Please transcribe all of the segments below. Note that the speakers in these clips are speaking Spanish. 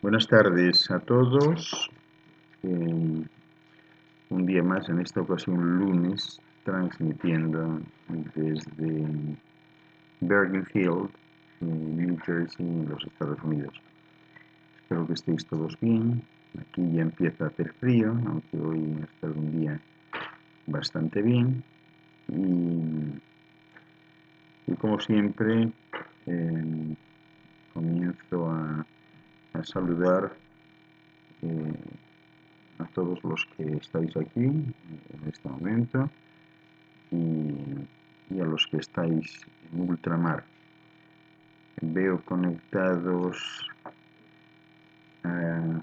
Buenas tardes a todos. Un día más, en esta ocasión lunes, transmitiendo desde Bergen Field, New Jersey, en los Estados Unidos. Espero que estéis todos bien. Aquí ya empieza a hacer frío, aunque hoy ha estado un día bastante bien. Y como siempre, comienzo a saludar a todos los que estáis aquí en este momento y a los que estáis en ultramar. Veo conectados al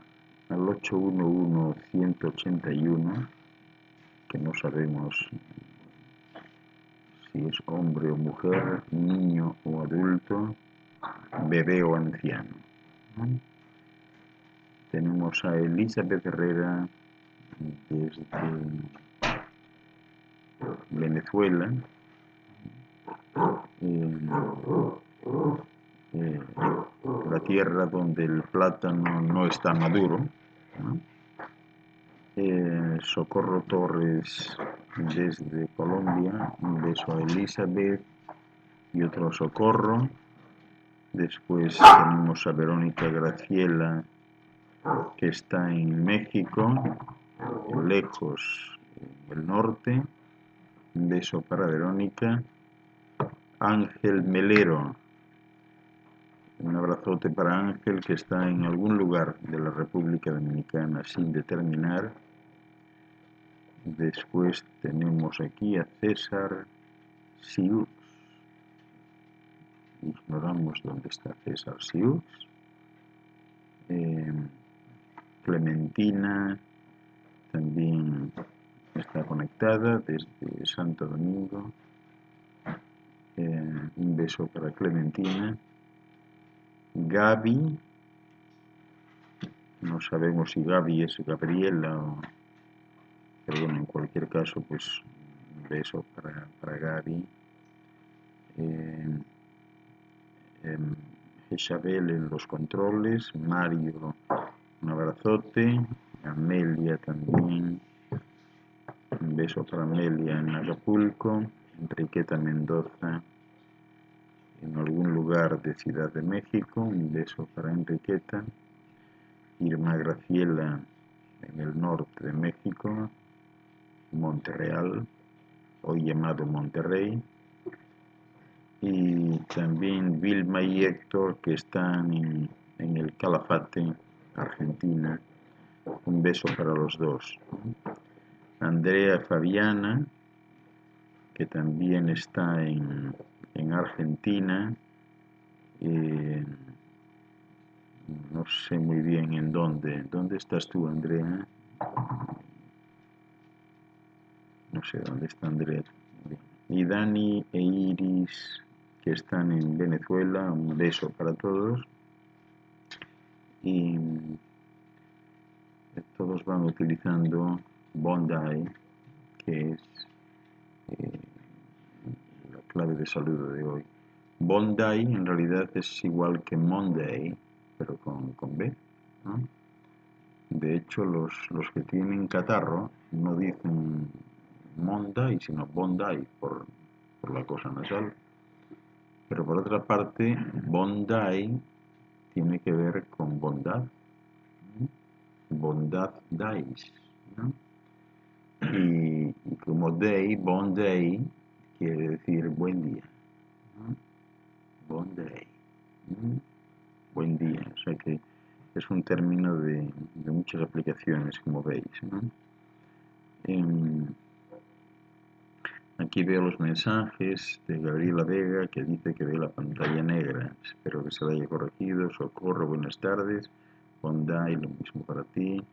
811-181, que no sabemos si es hombre o mujer, niño o adulto, bebé o anciano. Tenemos a Elizabeth Herrera desde Venezuela, la tierra donde el plátano no está maduro, ¿no? Socorro Torres desde Colombia, un beso a Elizabeth y otro a Socorro. Después tenemos a Verónica Graciela, que está en México, lejos, en el norte. Un beso para Verónica. Ángel Melero, un abrazote para Ángel, que está en algún lugar de la República Dominicana sin determinar. Después tenemos aquí a César Siux. Ignoramos dónde está César Siux. Clementina también está conectada desde Santo Domingo. Un beso para Clementina. Gaby, no sabemos si Gaby es Gabriela pero bueno, en cualquier caso, pues un beso para Gaby. Isabel en los controles, Mario, un abrazote, Amelia también, un beso para Amelia en Acapulco, Enriqueta Mendoza en algún lugar de Ciudad de México, un beso para Enriqueta, Irma Graciela en el norte de México, Montreal, hoy llamado Monterrey, y también Vilma y Héctor, que están en el Calafate, Argentina. Un beso para los dos. Andrea Fabiana, que también está en Argentina. No sé muy bien en dónde. ¿Dónde estás tú, Andrea? No sé dónde está Andrea. Y Dani e Iris, que están en Venezuela. Un beso para todos. Y todos van utilizando Bondi, que es la clave de saludo de hoy. Bondi en realidad es igual que Monday, pero con B, ¿no? De hecho, los que tienen catarro no dicen Monday, sino Bondi por la cosa nasal. Pero por otra parte, Bondi tiene que ver con bondad. Bondad dais, ¿no? Y como day, bon day, quiere decir buen día, ¿no? Bon day, ¿no? Buen día, o sea que es un término de muchas aplicaciones, como veis, ¿no? Aquí veo los mensajes de Gabriela Vega, que dice que ve la pantalla negra. Espero que se la haya corregido. Socorro, buenas tardes. Bondi, lo mismo para ti.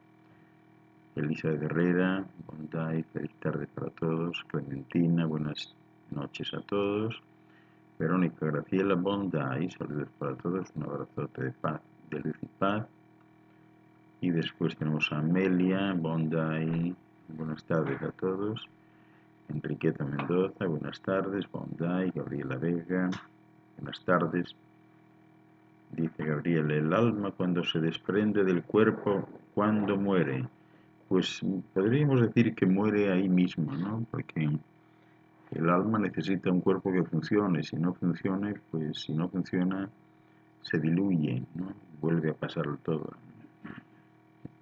Elizabeth Herrera, Bondi, feliz tarde para todos. Clementina, buenas noches a todos. Verónica Graciela, Bondi, saludos para todos. Un abrazote de paz, de luz y paz. Y después tenemos a Amelia, Bondi, buenas tardes a todos. Enriqueta Mendoza, buenas tardes. Bondi, Gabriela Vega, buenas tardes. Dice Gabriel, el alma cuando se desprende del cuerpo, ¿cuándo muere? Pues podríamos decir que muere ahí mismo, ¿no? Porque el alma necesita un cuerpo que funcione, si no funciona, pues si no funciona, se diluye, ¿no? Vuelve a pasar todo.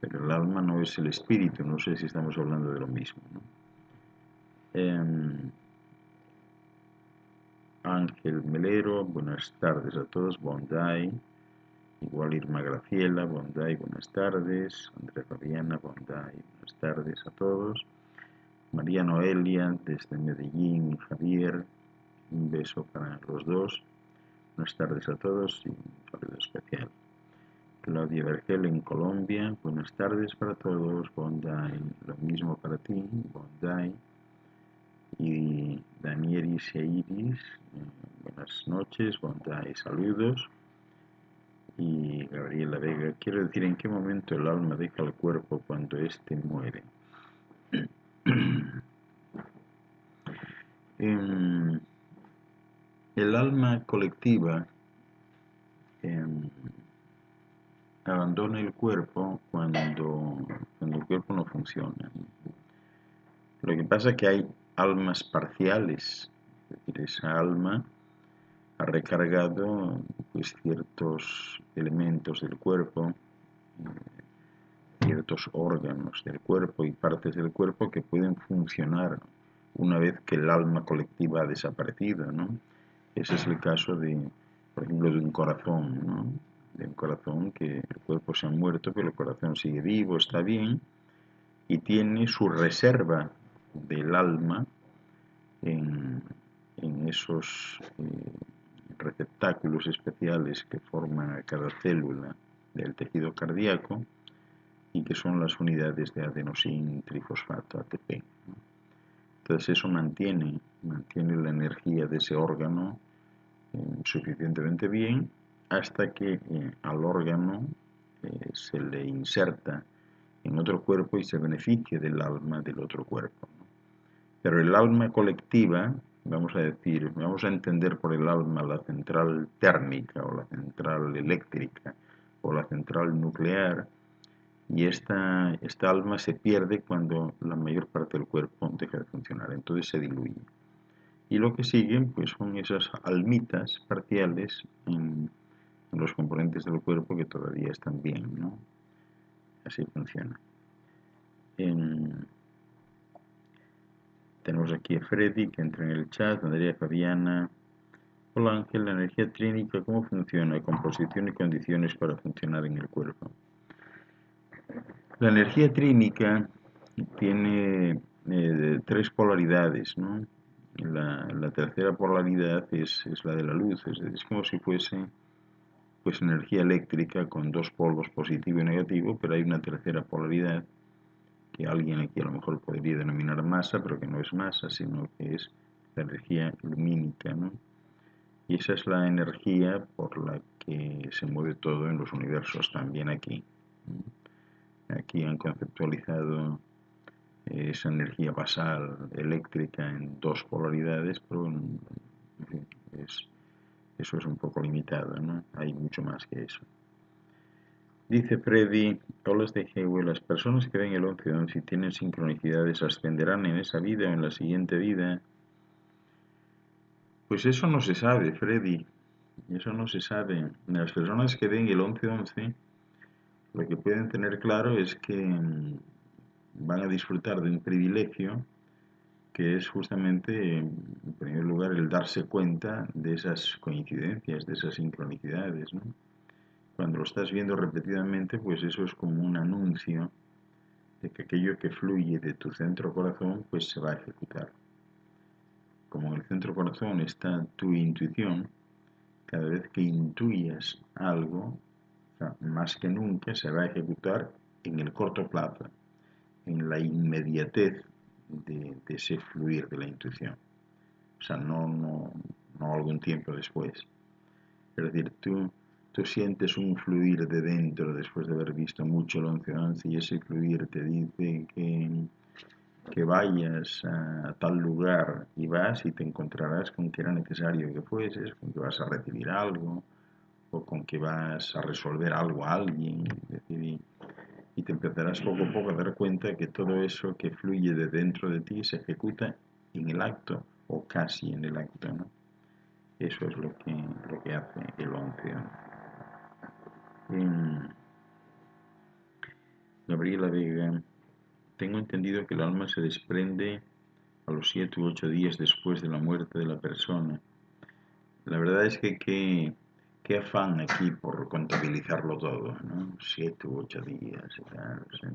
Pero el alma no es el espíritu, no sé si estamos hablando de lo mismo, ¿no? Ángel Melero, buenas tardes a todos, Bonday, igual Irma Graciela, Bonday, buenas tardes, Andrea Fabiana, Bonday, buenas tardes a todos, María Noelia desde Medellín, Javier, un beso para los dos, buenas tardes a todos y un saludo especial. Claudia Vergel en Colombia, buenas tardes para todos, Bonday, lo mismo para ti, Bonday. Y Danielis e Iris, buenas noches, Bonday, saludos. Y Gabriela Vega, quiero decir, ¿en qué momento el alma deja el cuerpo cuando éste muere? El alma colectiva abandona el cuerpo cuando el cuerpo no funciona. Lo que pasa es que hay almas parciales, es decir, esa alma ha recargado pues, ciertos elementos del cuerpo, ciertos órganos del cuerpo y partes del cuerpo que pueden funcionar una vez que el alma colectiva ha desaparecido, ¿no? Ese es el caso de, por ejemplo, de un corazón, ¿no? De un corazón que el cuerpo se ha muerto, pero el corazón sigue vivo, está bien, y tiene su reserva del alma en esos receptáculos especiales que forman cada célula del tejido cardíaco y que son las unidades de adenosín trifosfato, ATP. Entonces eso mantiene la energía de ese órgano suficientemente bien hasta que al órgano se le inserta en otro cuerpo y se beneficia del alma del otro cuerpo. Pero el alma colectiva, vamos a decir, vamos a entender por el alma la central térmica o la central eléctrica o la central nuclear, y esta alma se pierde cuando la mayor parte del cuerpo deja de funcionar, entonces se diluye. Y lo que siguen pues son esas almitas parciales en los componentes del cuerpo que todavía están bien, ¿no? Así funciona. Tenemos aquí a Freddy que entra en el chat, Andrea Fabiana. Hola Ángel, la energía trínica, ¿cómo funciona? Composición y condiciones para funcionar en el cuerpo. La energía trínica tiene tres polaridades, ¿no? La tercera polaridad es la de la luz, es como si fuese pues energía eléctrica con dos polos positivo y negativo, pero hay una tercera polaridad que alguien aquí a lo mejor podría denominar masa, pero que no es masa, sino que es la energía lumínica, ¿no? Y esa es la energía por la que se mueve todo en los universos, también aquí. Aquí han conceptualizado esa energía basal eléctrica en dos polaridades, pero en fin, eso es un poco limitado, ¿no? Hay mucho más que eso. Dice Freddy, Toles de Hewell, las personas que ven el 11-11 y tienen sincronicidades ascenderán en esa vida o en la siguiente vida. Pues eso no se sabe, Freddy. Eso no se sabe. Las personas que ven el 11-11, lo que pueden tener claro es que van a disfrutar de un privilegio que es justamente, en primer lugar, el darse cuenta de esas coincidencias, de esas sincronicidades, ¿no? Cuando lo estás viendo repetidamente, pues eso es como un anuncio de que aquello que fluye de tu centro corazón, pues se va a ejecutar. Como en el centro corazón está tu intuición, cada vez que intuyas algo, o sea, más que nunca se va a ejecutar en el corto plazo, en la inmediatez de ese fluir de la intuición. O sea, no algún tiempo después. Es decir, tú sientes un fluir de dentro después de haber visto mucho el 11-11 y ese fluir te dice que vayas a tal lugar y vas y te encontrarás con que era necesario que fueses, con que vas a recibir algo o con que vas a resolver algo a alguien, es decir, y te empezarás poco a poco a dar cuenta que todo eso que fluye de dentro de ti se ejecuta en el acto o casi en el acto, ¿no? Eso es lo que hace el 11. Gabriela Vega, tengo entendido que el alma se desprende a los 7 u 8 días después de la muerte de la persona. La verdad es que qué afán aquí por contabilizarlo todo, ¿no? 7 u 8 días y tal, ¿sí?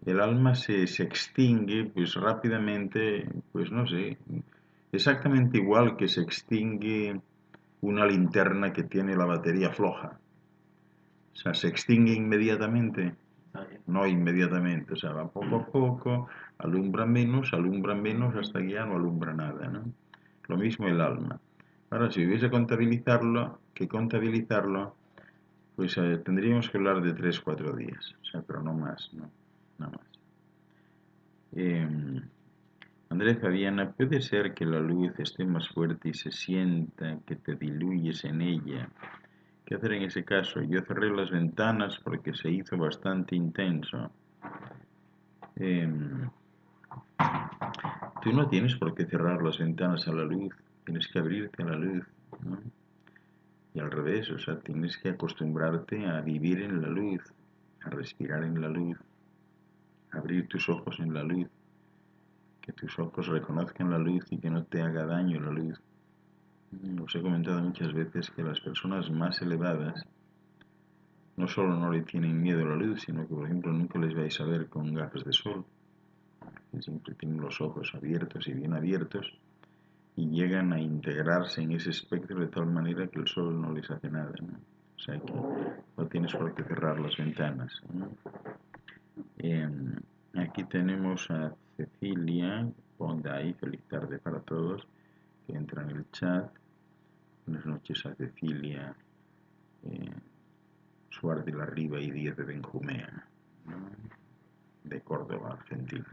El alma se extingue pues rápidamente, pues no sé, exactamente igual que se extingue una linterna que tiene la batería floja. O sea, se extingue inmediatamente, no inmediatamente, o sea, va poco a poco, alumbra menos hasta que ya no alumbra nada, ¿no? Lo mismo el alma. Ahora, si hubiese que contabilizarlo, pues tendríamos que hablar de 3 4 días, o sea, pero no más, no, nada más. Andrés Fabiana, ¿puede ser que la luz esté más fuerte y se sienta que te diluyes en ella? ¿Qué hacer en ese caso? Yo cerré las ventanas porque se hizo bastante intenso. Em, Tú no tienes por qué cerrar las ventanas a la luz, tienes que abrirte a la luz, ¿no? Y al revés, o sea, tienes que acostumbrarte a vivir en la luz, a respirar en la luz, a abrir tus ojos en la luz, que tus ojos reconozcan la luz y que no te haga daño la luz. Os he comentado muchas veces que las personas más elevadas no solo no le tienen miedo a la luz, sino que, por ejemplo, nunca les vais a ver con gafas de sol. Siempre tienen los ojos abiertos y bien abiertos y llegan a integrarse en ese espectro de tal manera que el sol no les hace nada, ¿no? O sea que no tienes por qué cerrar las ventanas, ¿no? Aquí tenemos a Cecilia Bonday, feliz tarde para todos, que entra en el chat. Buenas noches a Cecilia Suárez de la Riva y Díaz de Benjumea, ¿no? De Córdoba, Argentina.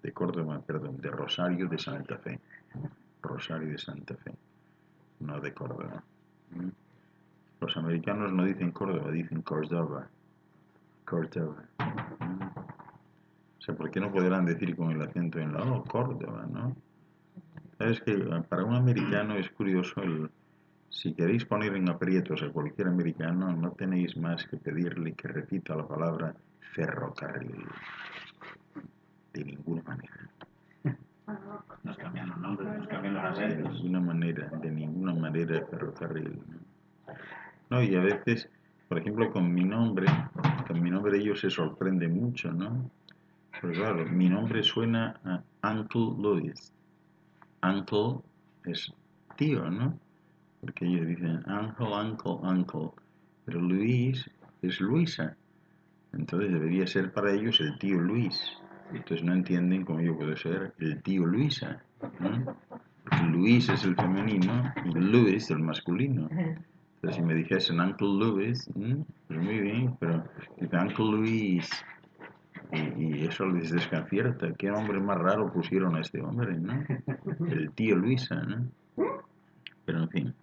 De Córdoba, perdón, de Rosario de Santa Fe. Rosario de Santa Fe, no de Córdoba. Los americanos no dicen Córdoba, dicen Córdoba. Córdoba. O sea, ¿por qué no podrán decir con el acento en la O, Córdoba, no? Sabes que para un americano es curioso si queréis poner en aprietos a cualquier americano, no tenéis más que pedirle que repita la palabra ferrocarril. De ninguna manera. Nos cambian los nombres, nos cambian los acentos. De ninguna manera ferrocarril. No, y a veces, por ejemplo, con mi nombre ellos se sorprenden mucho, ¿no? Pero claro, mi nombre suena a Uncle Louis. Uncle es tío, ¿no? Porque ellos dicen uncle. Pero Luis es Luisa. Entonces debería ser para ellos el tío Luis. Entonces no entienden cómo yo puedo ser el tío Luisa, ¿no? Porque Luis es el femenino y Louis el masculino. Entonces si me dijesen Uncle Louis, pues muy bien, pero dice Uncle Luis. Y eso les desconcierta. ¿Qué nombre más raro pusieron a este hombre, no? El tío Luisa, ¿no? Pero en fin.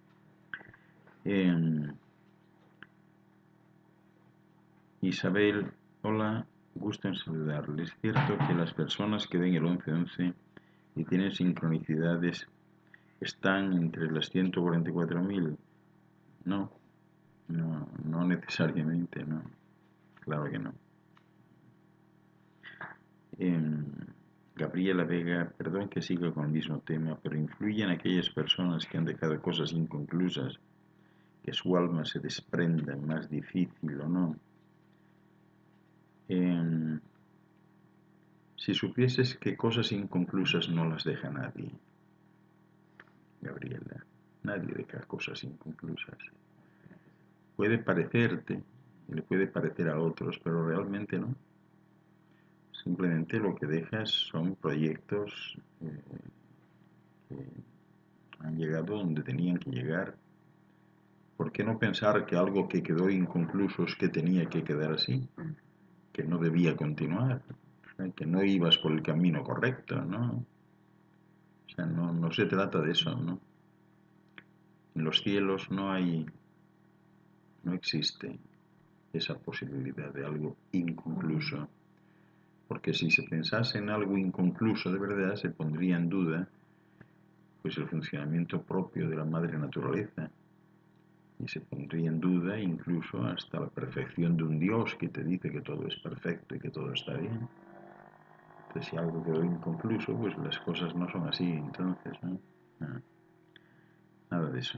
Isabel, hola, gusto en saludarle. Es cierto que las personas que ven el 11-11 y tienen sincronicidades están entre las 144.000. No, no necesariamente, no. Claro que no. Gabriela Vega, perdón que siga con el mismo tema, pero influyen aquellas personas que han dejado cosas inconclusas, que su alma se desprenda más difícil o no. Si supieses que cosas inconclusas no las deja nadie, Gabriela, nadie deja cosas inconclusas. Puede parecerte, le puede parecer a otros, pero realmente no. Simplemente lo que dejas son proyectos que han llegado donde tenían que llegar. ¿Por qué no pensar que algo que quedó inconcluso es que tenía que quedar así? Que no debía continuar, que no ibas por el camino correcto, ¿no? O sea, no se trata de eso, ¿no? En los cielos no existe esa posibilidad de algo inconcluso, porque si se pensase en algo inconcluso de verdad, se pondría en duda pues el funcionamiento propio de la madre naturaleza, y se pondría en duda incluso hasta la perfección de un Dios que te dice que todo es perfecto y que todo está bien. Entonces, si algo quedó inconcluso, pues las cosas no son así, entonces, ¿no? Nada de eso.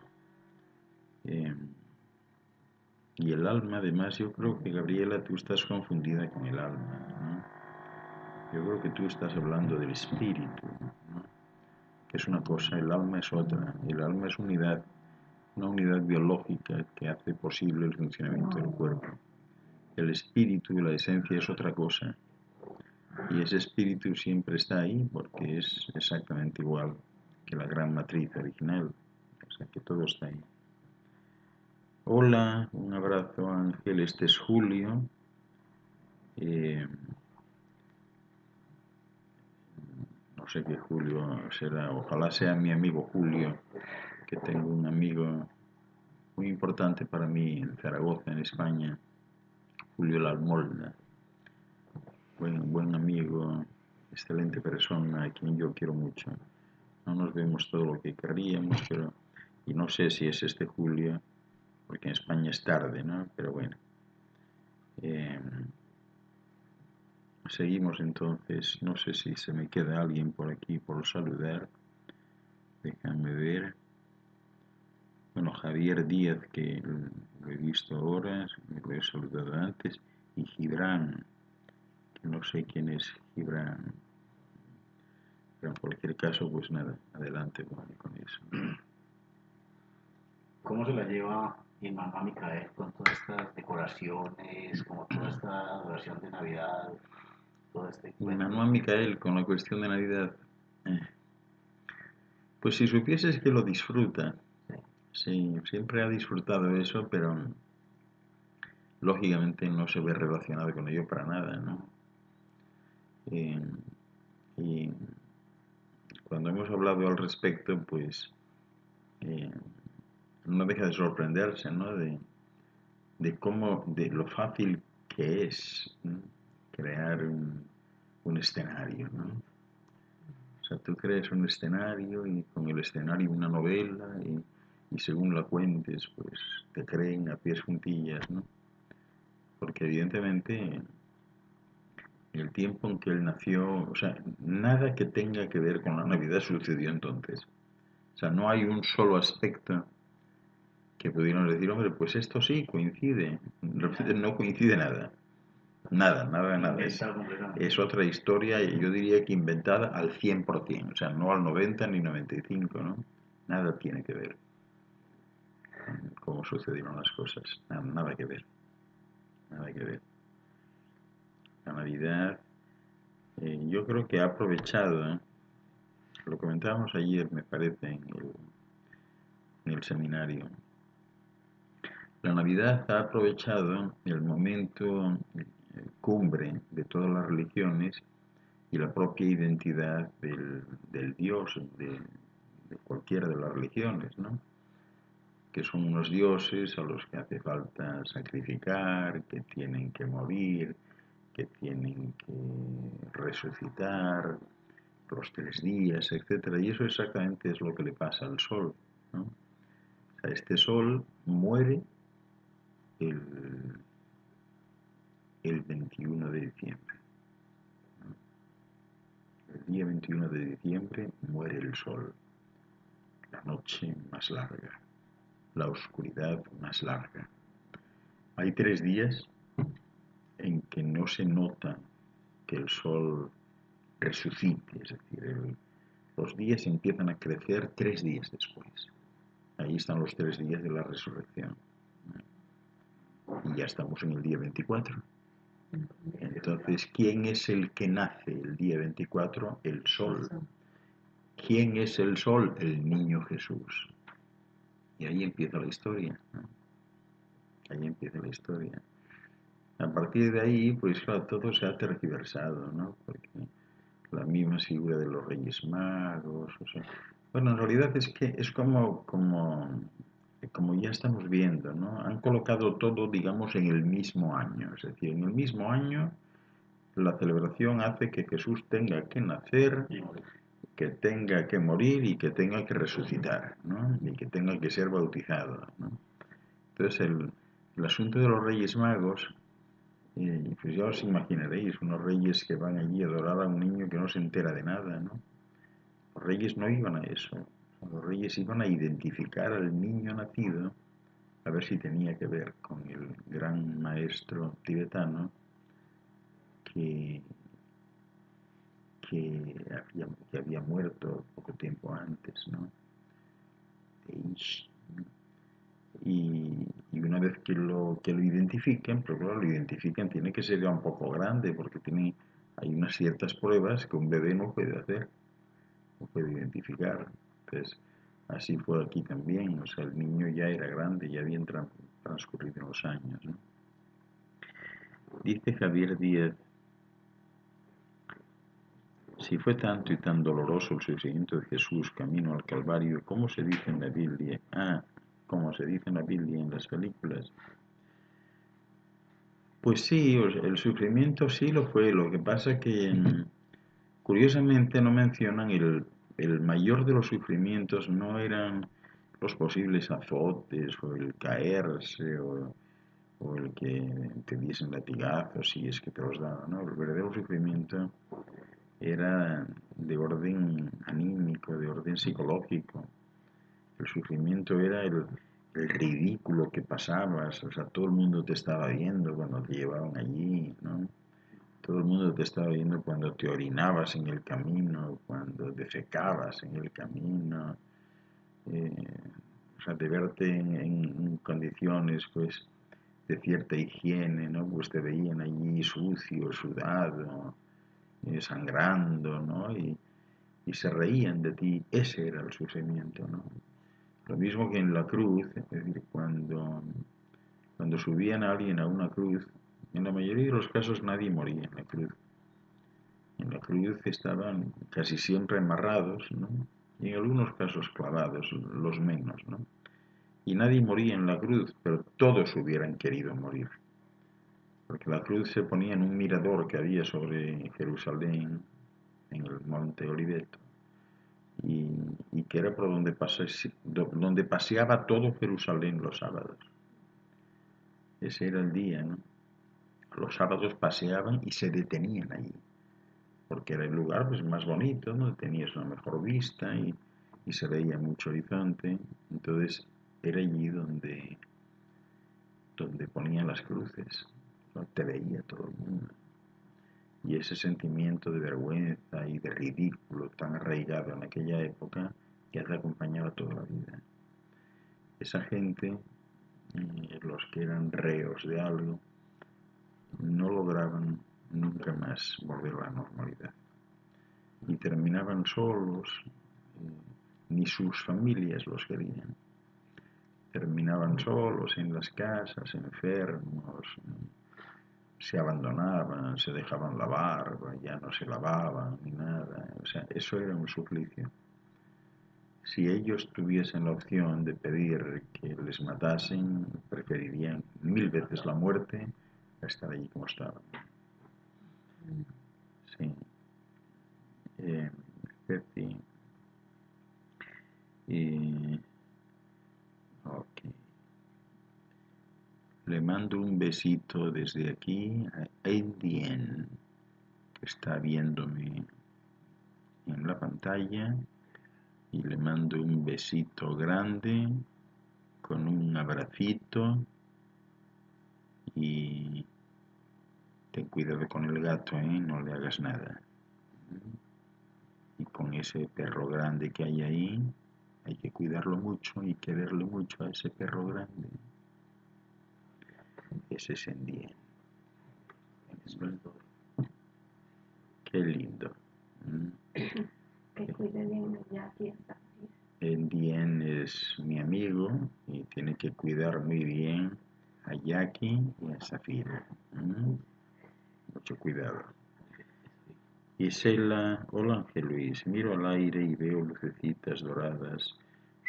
Y el alma, además, yo creo que, Gabriela, tú estás confundida con el alma, ¿no? Yo creo que tú estás hablando del espíritu, ¿no? Que es una cosa, el alma es otra. El alma es una unidad biológica que hace posible el funcionamiento del cuerpo. El espíritu, la esencia, es otra cosa. Y ese espíritu siempre está ahí porque es exactamente igual que la gran matriz original. O sea, que todo está ahí. Hola, un abrazo, Ángel. Este es Julio. No sé qué Julio será. Ojalá sea mi amigo Julio, que tengo un amigo muy importante para mí en Zaragoza, en España, Julio Lalmolda. Buen amigo, excelente persona, a quien yo quiero mucho. No nos vemos todo lo que querríamos, pero... Y no sé si es este Julio, porque en España es tarde, ¿no? Pero bueno. Seguimos entonces. No sé si se me queda alguien por aquí por saludar. Déjame ver. Bueno, Javier Díaz, que lo he visto ahora, me lo he saludado antes. Y Gibran, que no sé quién es Gibran. Pero en cualquier caso, pues nada, adelante con eso. ¿Cómo se la lleva mi mamá Micael con todas estas decoraciones, como toda esta adoración de Navidad, todo este Y cuento? Manuel Micael, con la cuestión de Navidad, pues si supieses que lo disfruta, sí, siempre ha disfrutado eso, pero lógicamente no se ve relacionado con ello para nada, ¿no? Y cuando hemos hablado al respecto, pues eh, no deja de sorprenderse, ¿no? De cómo, de lo fácil que es, ¿no? Crear un escenario, ¿no? O sea, tú creas un escenario y con el escenario una novela y según la cuentes, pues te creen a pies juntillas, ¿no? Porque evidentemente el tiempo en que él nació, o sea, nada que tenga que ver con la Navidad sucedió entonces. O sea, no hay un solo aspecto que pudiéramos decir, hombre, pues esto sí coincide. Realmente no coincide nada. Nada. Es otra historia, y yo diría que inventada al 100%, o sea, no al 90 ni 95, ¿no? Nada tiene que ver con cómo sucedieron las cosas. Nada que ver. Nada que ver. La Navidad, yo creo que ha aprovechado, ¿eh? Lo comentábamos ayer, me parece, en el seminario. La Navidad ha aprovechado el momento cumbre de todas las religiones y la propia identidad del Dios de cualquiera de las religiones, ¿no? Que son unos dioses a los que hace falta sacrificar, que tienen que morir, que tienen que resucitar los 3 días, etcétera. Y eso exactamente es lo que le pasa al sol, ¿no? O sea, este sol muere el, el 21 de diciembre. El día 21 de diciembre muere el sol, la noche más larga, la oscuridad más larga. Hay 3 días en que no se nota que el sol resucite, es decir, los días empiezan a crecer 3 días después. Ahí están los 3 días de la resurrección. Y ya estamos en el día 24. Entonces, ¿quién es el que nace el día 24? El sol. ¿Quién es el sol? El niño Jesús. Y ahí empieza la historia, ¿no? Ahí empieza la historia. A partir de ahí, pues claro, todo se ha tergiversado, ¿no? Porque la misma figura de los Reyes Magos, o sea, bueno, en realidad es que es como como ya estamos viendo, ¿no? Han colocado todo, digamos, en el mismo año. Es decir, en el mismo año la celebración hace que Jesús tenga que nacer, que tenga que morir y que tenga que resucitar, ¿no? Y que tenga que ser bautizado, ¿no? Entonces el asunto de los Reyes Magos, pues ya os imaginaréis, unos reyes que van allí a adorar a un niño que no se entera de nada, ¿no? Los reyes no iban a eso, los reyes iban a identificar al niño nacido, a ver si tenía que ver con el gran maestro tibetano que, que había muerto poco tiempo antes, ¿no? Y una vez que lo identifiquen, pero claro, lo identifican, tiene que ser ya un poco grande, porque hay unas ciertas pruebas que un bebé no puede hacer, no puede identificar. Entonces, así fue aquí también, o sea, el niño ya era grande, ya habían transcurrido los años, ¿no? Dice Javier Díaz, si fue tanto y tan doloroso el sufrimiento de Jesús camino al Calvario, ¿cómo se dice en la Biblia? Como se dice en la Biblia en las películas. Pues sí, el sufrimiento sí lo fue. Lo que pasa que curiosamente no mencionan el mayor de los sufrimientos, no eran los posibles azotes o el caerse o el que te diesen latigazos si es que te los daban, ¿no? El verdadero sufrimiento era de orden anímico, de orden psicológico. El sufrimiento era el ridículo que pasabas, o sea, todo el mundo te estaba viendo cuando te llevaban allí, ¿no? Todo el mundo te estaba viendo cuando te orinabas en el camino, cuando defecabas en el camino, eh, o sea, de verte en condiciones, pues, de cierta higiene, ¿no? Pues te veían allí sucio, sudado, sangrando, ¿no? Y se reían de ti, ese era el sufrimiento, ¿no? Lo mismo que en la cruz, es decir, cuando subían a alguien a una cruz, en la mayoría de los casos nadie moría en la cruz. En la cruz estaban casi siempre amarrados, ¿no? Y en algunos casos clavados, los menos, ¿no? Y nadie moría en la cruz, pero todos hubieran querido morir. Porque la cruz se ponía en un mirador que había sobre Jerusalén, en el monte Oliveto, y que era por donde paseaba todo Jerusalén los sábados. Ese era el día, ¿no? Los sábados paseaban y se detenían allí, porque era el lugar pues, más bonito, ¿no? Tenías una mejor vista y se veía mucho horizonte. Entonces era allí donde ponían las cruces, ¿no? Te veía todo el mundo. Y ese sentimiento de vergüenza y de ridículo tan arraigado en aquella época ya te acompañaba toda la vida. Esa gente, los que eran reos de algo, no lograban nunca más volver a la normalidad. Y terminaban solos, ni sus familias los querían. Terminaban solos en las casas, enfermos, se abandonaban, se dejaban la barba, ya no se lavaban ni nada. O sea, eso era un suplicio. Si ellos tuviesen la opción de pedir que les matasen, preferirían 1000 veces la muerte a estar allí como estaban. Sí. Ceci. Ok. Le mando un besito desde aquí a Aidien, que está viéndome en la pantalla, y le mando un besito grande con un abracito y ten cuidado con el gato, no le hagas nada. Y con ese perro grande que hay ahí, hay que cuidarlo mucho y quererle mucho a ese perro grande. Ese es Endien. Qué lindo. Que cuide bien de Jackie. Endien es mi amigo y tiene que cuidar muy bien a Jackie y a Zafira. Mucho cuidado. Isela, hola Ángel Luis, miro al aire y veo lucecitas doradas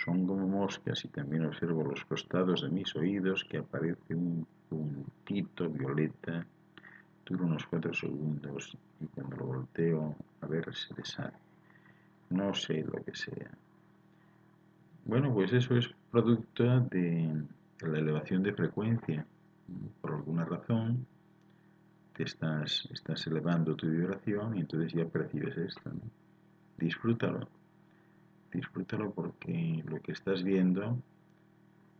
Son como moscas y también observo los costados de mis oídos que aparece un puntito violeta, dura unos 4 segundos y cuando lo volteo a ver se deshace. No sé lo que sea. Bueno, pues eso es producto de la elevación de frecuencia. Por alguna razón estás elevando tu vibración y entonces ya percibes esto, ¿no? Disfrútalo. Disfrútalo porque lo que estás viendo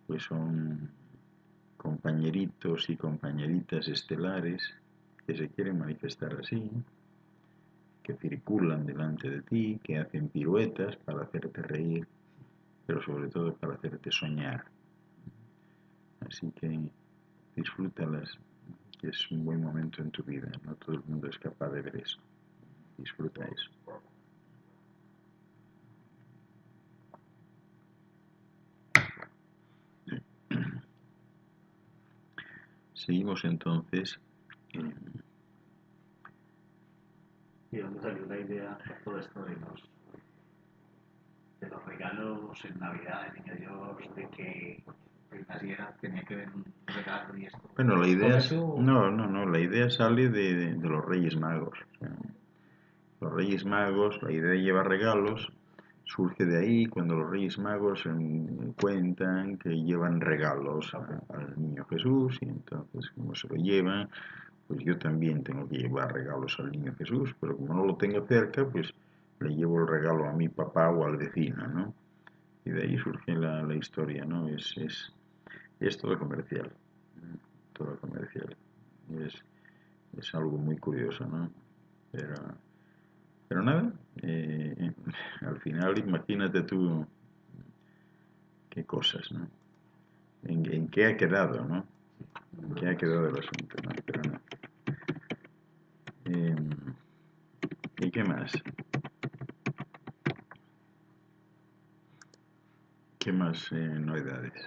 pues son compañeritos y compañeritas estelares que se quieren manifestar así, que circulan delante de ti, que hacen piruetas para hacerte reír, pero sobre todo para hacerte soñar. Así que disfrútalas, que es un buen momento en tu vida. No todo el mundo es capaz de ver eso. Disfruta eso. Seguimos entonces. ¿Y dónde salió la idea de todo esto de los regalos en Navidad, de Niño Dios, de que naciera tenía que ver un regalo y esto? Bueno, la idea es, Comenzó. no, la idea sale de los Reyes Magos. O sea, los Reyes Magos, la idea de llevar regalos surge de ahí cuando los Reyes Magos cuentan que llevan regalos al Niño Jesús y entonces como se lo llevan, pues yo también tengo que llevar regalos al Niño Jesús, pero como no lo tengo cerca, pues le llevo el regalo a mi papá o al vecino, ¿no? Y de ahí surge la historia, ¿no? Es todo comercial, todo comercial. Es algo muy curioso, ¿no? Pero nada, al final imagínate tú qué cosas, ¿no? En qué ha quedado, ¿no? En qué ha quedado el asunto, ¿no? Pero no. ¿Y qué más? ¿Qué más novedades?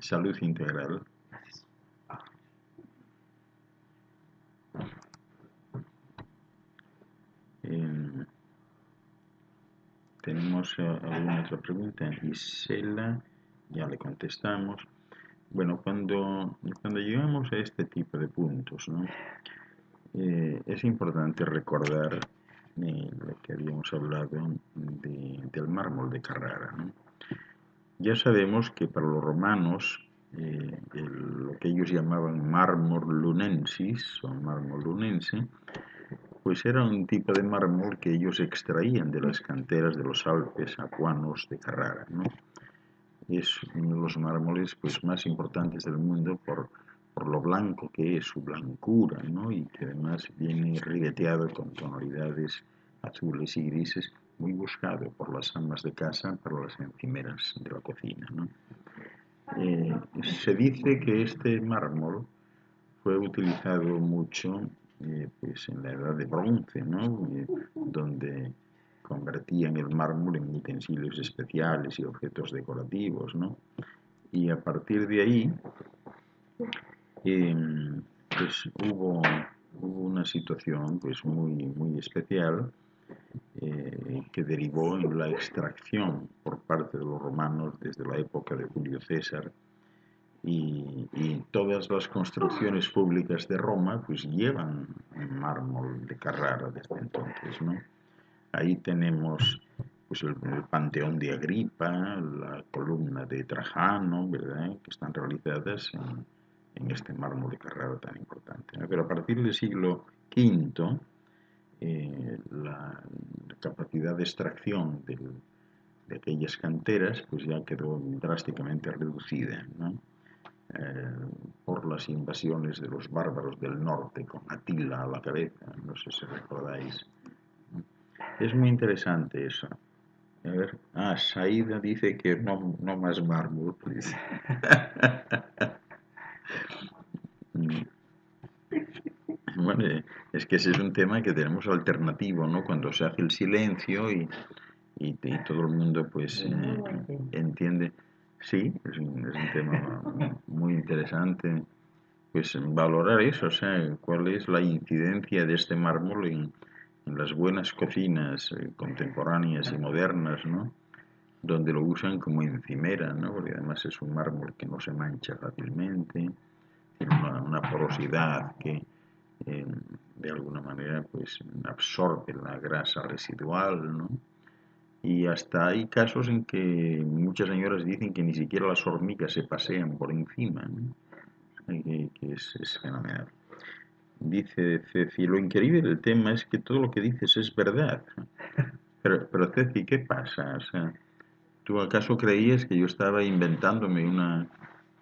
Salud integral. ¿Tenemos alguna otra pregunta? Gisela, ya le contestamos. Bueno, cuando llegamos a este tipo de puntos, ¿no? Es importante recordar lo que habíamos hablado del mármol de Carrara, ¿no? Ya sabemos que para los romanos lo que ellos llamaban mármol lunensis o mármol lunense, pues era un tipo de mármol que ellos extraían de las canteras de los Alpes apuanos de Carrara, ¿no? Es uno de los mármoles pues, más importantes del mundo por lo blanco que es, su blancura, ¿no? Y que además viene ribeteado con tonalidades azules y grises, muy buscado por las amas de casa para las encimeras de la cocina, ¿no? Se dice que este mármol fue utilizado mucho pues en la edad de bronce, ¿no? Donde convertían el mármol en utensilios especiales y objetos decorativos, ¿no? Y a partir de ahí pues hubo una situación pues muy especial que derivó en la extracción por parte de los romanos desde la época de Julio César y todas las construcciones públicas de Roma pues llevan mármol de Carrara desde entonces, ¿no? Ahí tenemos pues el Panteón de Agripa, la columna de Trajano, ¿verdad? Que están realizadas en este mármol de Carrara tan importante, ¿no? Pero a partir del siglo V la capacidad de extracción de aquellas canteras pues ya quedó drásticamente reducida, ¿no? Por las invasiones de los bárbaros del norte con Atila a la cabeza, no sé si recordáis. Es muy interesante eso. A ver, Saida dice que no más mármol, please. Bueno, es que ese es un tema que tenemos alternativo, ¿no? Cuando se hace el silencio y todo el mundo pues entiende. Sí, es un tema muy interesante, pues valorar eso, o sea, cuál es la incidencia de este mármol en las buenas cocinas contemporáneas y modernas, ¿no? donde lo usan como encimera, ¿no? Porque además es un mármol que no se mancha fácilmente, tiene una porosidad que de alguna manera pues absorbe la grasa residual, ¿no? Y hasta hay casos en que muchas señoras dicen que ni siquiera las hormigas se pasean por encima, ¿no? Que es fenomenal. Dice Ceci, lo increíble del tema es que todo lo que dices es verdad. Pero Ceci, ¿qué pasa? O sea, ¿tú acaso creías que yo estaba inventándome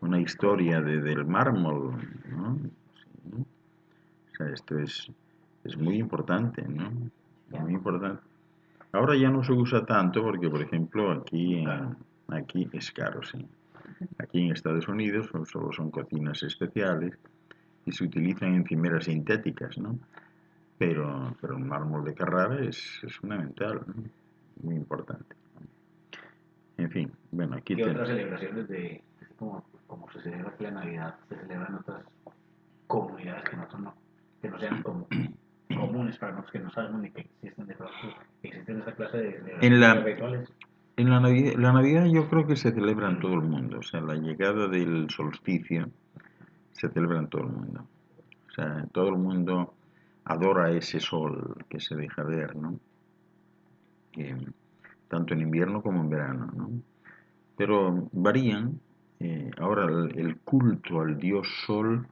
una historia del mármol, ¿no? Sí, ¿no? O sea, esto es muy importante, ¿no? Muy importante. Ahora ya no se usa tanto porque, por ejemplo, aquí es caro, sí. Aquí en Estados Unidos solo son cocinas especiales y se utilizan encimeras sintéticas, ¿no? Pero el mármol de Carrara es fundamental, ¿no? Muy importante. En fin, bueno, aquí ¿Qué otras celebraciones como se celebra aquí la Navidad se celebran en otras comunidades que nosotros no, que no sean comunes para nosotros, que no sabemos ni que existen de pronto, existen esta clase de En celebraciones la, rituales? en la Navidad yo creo que se celebra en todo el mundo, o sea, la llegada del solsticio se celebra en todo el mundo. O sea, todo el mundo adora ese sol que se deja ver, ¿no? Que, tanto en invierno como en verano, ¿no? Pero varían. Ahora el culto al dios sol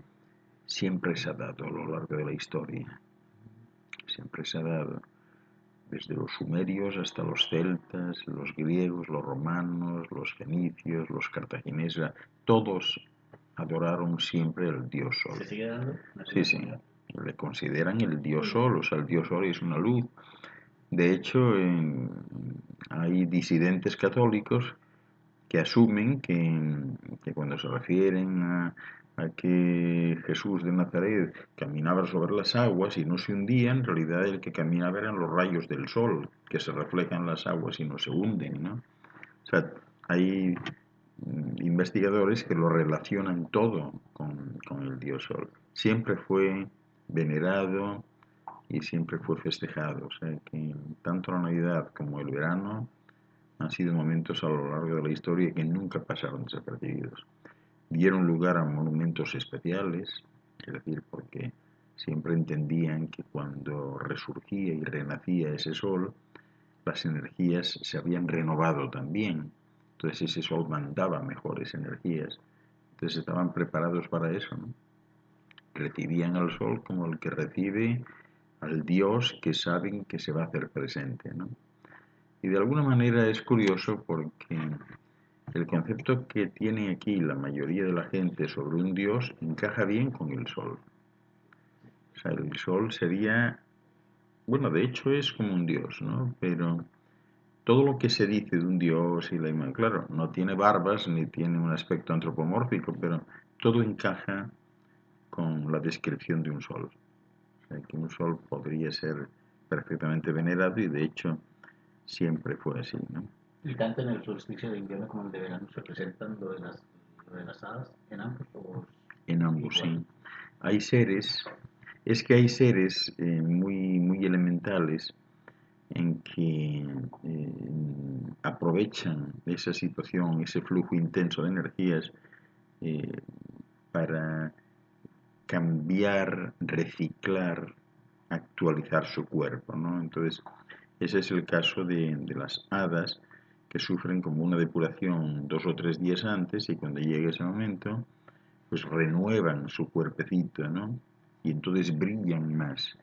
siempre se ha dado a lo largo de la historia. Siempre se ha dado. Desde los sumerios hasta los celtas, los griegos, los romanos, los fenicios, los cartagineses, todos adoraron siempre al dios sol. ¿Se sigue dando? Sí, sí, le consideran el dios sol, o sea, el dios sol es una luz. De hecho, hay disidentes católicos que asumen que cuando se refieren a que Jesús de Nazaret caminaba sobre las aguas y no se hundía, en realidad el que caminaba eran los rayos del sol, que se reflejan en las aguas y no se hunden, ¿no? O sea, hay investigadores que lo relacionan todo con el dios sol. Siempre fue venerado y siempre fue festejado. O sea, que tanto la Navidad como el verano han sido momentos a lo largo de la historia que nunca pasaron desapercibidos. Dieron lugar a monumentos especiales, es decir, porque siempre entendían que cuando resurgía y renacía ese sol, las energías se habían renovado también. Entonces ese sol mandaba mejores energías. Entonces estaban preparados para eso, ¿no? Recibían al sol como el que recibe al Dios que saben que se va a hacer presente, ¿no? Y de alguna manera es curioso porque el concepto que tiene aquí la mayoría de la gente sobre un Dios encaja bien con el Sol. O sea, el Sol sería, bueno, de hecho es como un Dios, ¿no? Pero todo lo que se dice de un Dios y la imagen, claro, no tiene barbas ni tiene un aspecto antropomórfico, pero todo encaja con la descripción de un Sol. O sea, que un Sol podría ser perfectamente venerado y de hecho siempre fue así, ¿no? Y tanto en el solsticio de invierno como en el de verano se presentan lo de las hadas en ambos, o En ambos, igual. sí. Hay seres, es que hay seres muy elementales en que aprovechan esa situación, ese flujo intenso de energías eh, para cambiar, reciclar, actualizar su cuerpo, ¿no? Entonces, ese es el caso de las hadas que sufren como una depuración 2 o 3 días antes y cuando llega ese momento pues renuevan su cuerpecito, ¿no? Y entonces brillan más.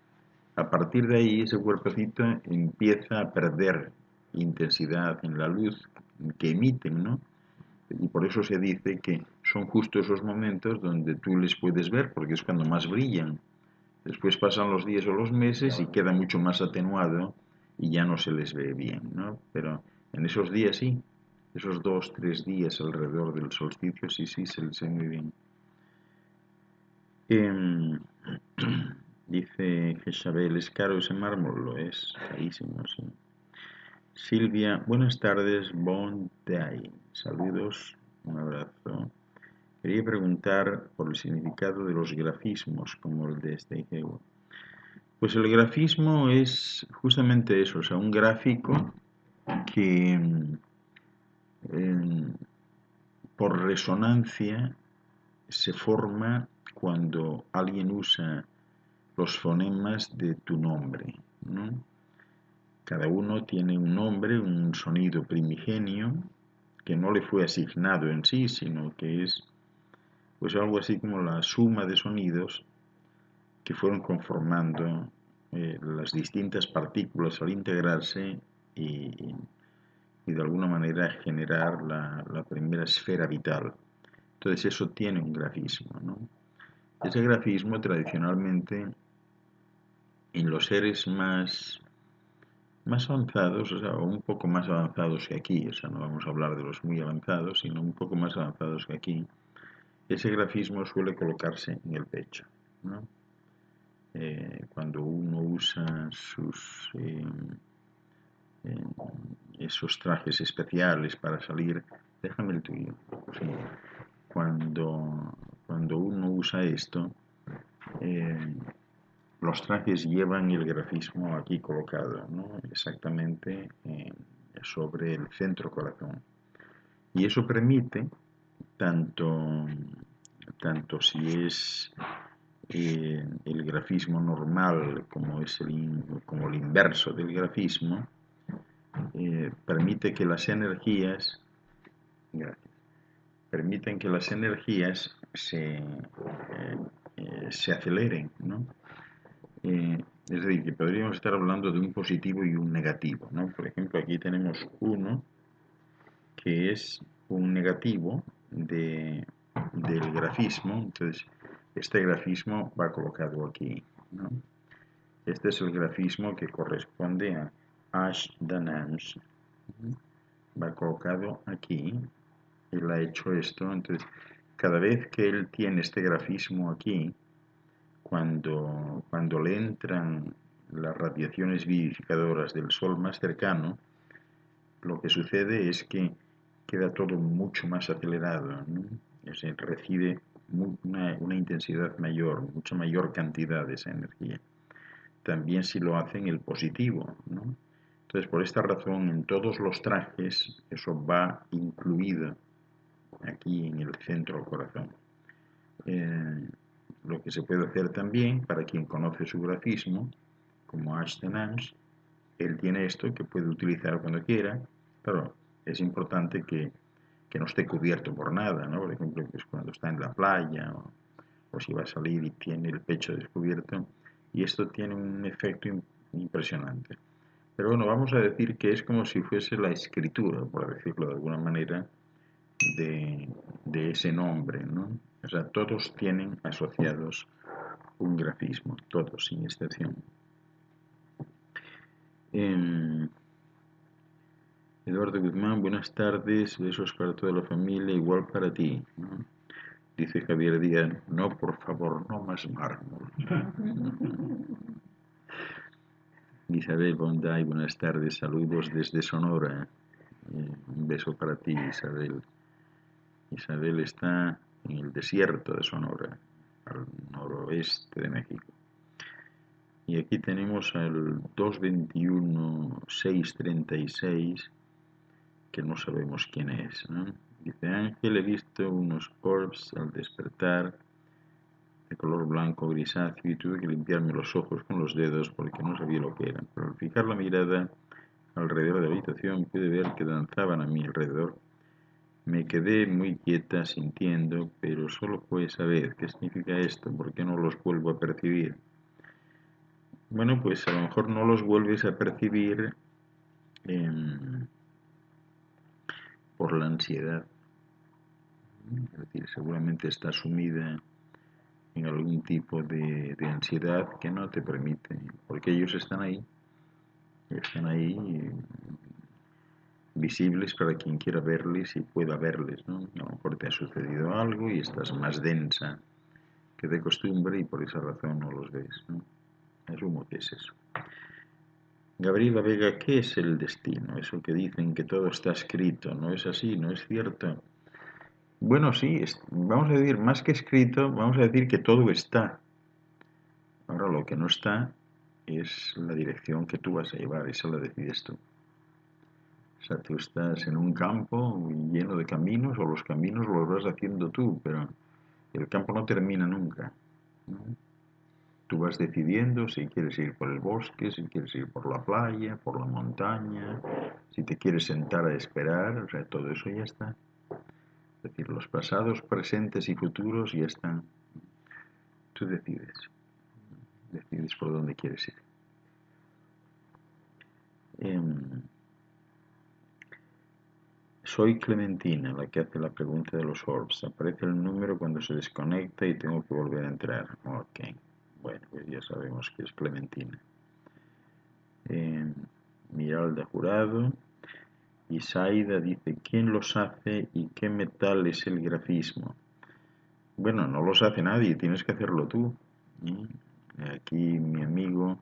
A partir de ahí ese cuerpecito empieza a perder intensidad en la luz que emiten, ¿no? Y por eso se dice que son justo esos momentos donde tú les puedes ver, porque es cuando más brillan. Después pasan los días o los meses y queda mucho más atenuado y ya no se les ve bien, ¿no? Pero en esos días sí, esos 2, 3 días alrededor del solsticio sí, sí, se les ve muy bien. Em, dice Jezabel, ¿es caro ese mármol? Lo es, carísimo, sí. Silvia, buenas tardes, bon day. Saludos, un abrazo. Quería preguntar por el significado de los grafismos, como el de este juego. Pues el grafismo es justamente eso, o sea, un gráfico que por resonancia se forma cuando alguien usa los fonemas de tu nombre, ¿no? Cada uno tiene un nombre, un sonido primigenio que no le fue asignado en sí, sino que es pues algo así como la suma de sonidos que fueron conformando las distintas partículas al integrarse y de alguna manera generar la primera esfera vital. Entonces eso tiene un grafismo, ¿no? Ese grafismo tradicionalmente en los seres más avanzados, o sea, un poco más avanzados que aquí, o sea, no vamos a hablar de los muy avanzados, sino un poco más avanzados que aquí, ese grafismo suele colocarse en el pecho, ¿no? Cuando uno usa esos trajes especiales para salir, déjame el tuyo, sí. Cuando uno usa esto, los trajes llevan el grafismo aquí colocado, ¿no? Exactamente sobre el centro corazón. Y eso permite, tanto si es el grafismo normal como es como el inverso del grafismo, permite que las energías, permiten que las energías se aceleren, ¿no? Es decir, que podríamos estar hablando de un positivo y un negativo, ¿no? Por ejemplo, aquí tenemos uno que es un negativo del grafismo, entonces este grafismo va colocado aquí, ¿no? Este es el grafismo que corresponde a Ashdanams, va colocado aquí, él ha hecho esto, entonces cada vez que él tiene este grafismo aquí, cuando le entran las radiaciones vivificadoras del Sol más cercano, lo que sucede es que queda todo mucho más acelerado, ¿no? Se recibe una intensidad mayor, mucha mayor cantidad de esa energía. También si lo hace en el positivo, ¿no? Entonces, por esta razón, en todos los trajes, eso va incluido aquí en el centro del corazón. Lo que se puede hacer también, para quien conoce su grafismo, como Ashton Ams, él tiene esto que puede utilizar cuando quiera, pero es importante que no esté cubierto por nada, ¿no? Por ejemplo, pues cuando está en la playa o si va a salir y tiene el pecho descubierto, y esto tiene un efecto impresionante. Pero bueno, vamos a decir que es como si fuese la escritura, por decirlo de alguna manera, de ese nombre, ¿no? O sea, todos tienen asociados un grafismo, todos, sin excepción. Eduardo Guzmán, buenas tardes, besos para toda la familia, igual para ti, ¿no? Dice Javier Díaz, no, por favor, no más mármol. Isabel Bonday, buenas tardes, saludos desde Sonora. Un beso para ti, Isabel. Isabel está en el desierto de Sonora, al noroeste de México. Y aquí tenemos al 221-636, que no sabemos quién es, ¿no? Dice Ángel, he visto unos orbs al despertar de color blanco grisáceo y tuve que limpiarme los ojos con los dedos porque no sabía lo que eran. Pero al fijar la mirada alrededor de la habitación pude ver que danzaban a mi alrededor. Me quedé muy quieta sintiendo, pero solo fue esa vez. ¿Qué significa esto? ¿Por qué no los vuelvo a percibir? Bueno, pues a lo mejor no los vuelves a percibir por la ansiedad. Es decir, seguramente está sumida en algún tipo de ansiedad que no te permite, porque ellos están ahí visibles para quien quiera verles y pueda verles, ¿no? A lo mejor te ha sucedido algo y estás más densa que de costumbre y por esa razón no los ves, ¿no? Asumo que es eso. Gabriela Vega, ¿qué es el destino? Eso que dicen que todo está escrito, ¿no es así? ¿No es cierto? Bueno, sí, vamos a decir, más que escrito, vamos a decir que todo está. Ahora lo que no está es la dirección que tú vas a llevar, esa la decides tú. O sea, tú estás en un campo lleno de caminos, o los caminos los vas haciendo tú, pero el campo no termina nunca, ¿no? Tú vas decidiendo si quieres ir por el bosque, si quieres ir por la playa, por la montaña, si te quieres sentar a esperar, o sea, todo eso ya está. Es decir, los pasados, presentes y futuros ya están. Tú decides por dónde quieres ir. Soy Clementina, la que hace la pregunta de los orbs. Aparece el número cuando se desconecta y tengo que volver a entrar. Ok, bueno, pues ya sabemos que es Clementina. Miralda Jurado. Y Saida dice, ¿quién los hace y qué metal es el grafismo? Bueno, no los hace nadie, tienes que hacerlo tú. Aquí mi amigo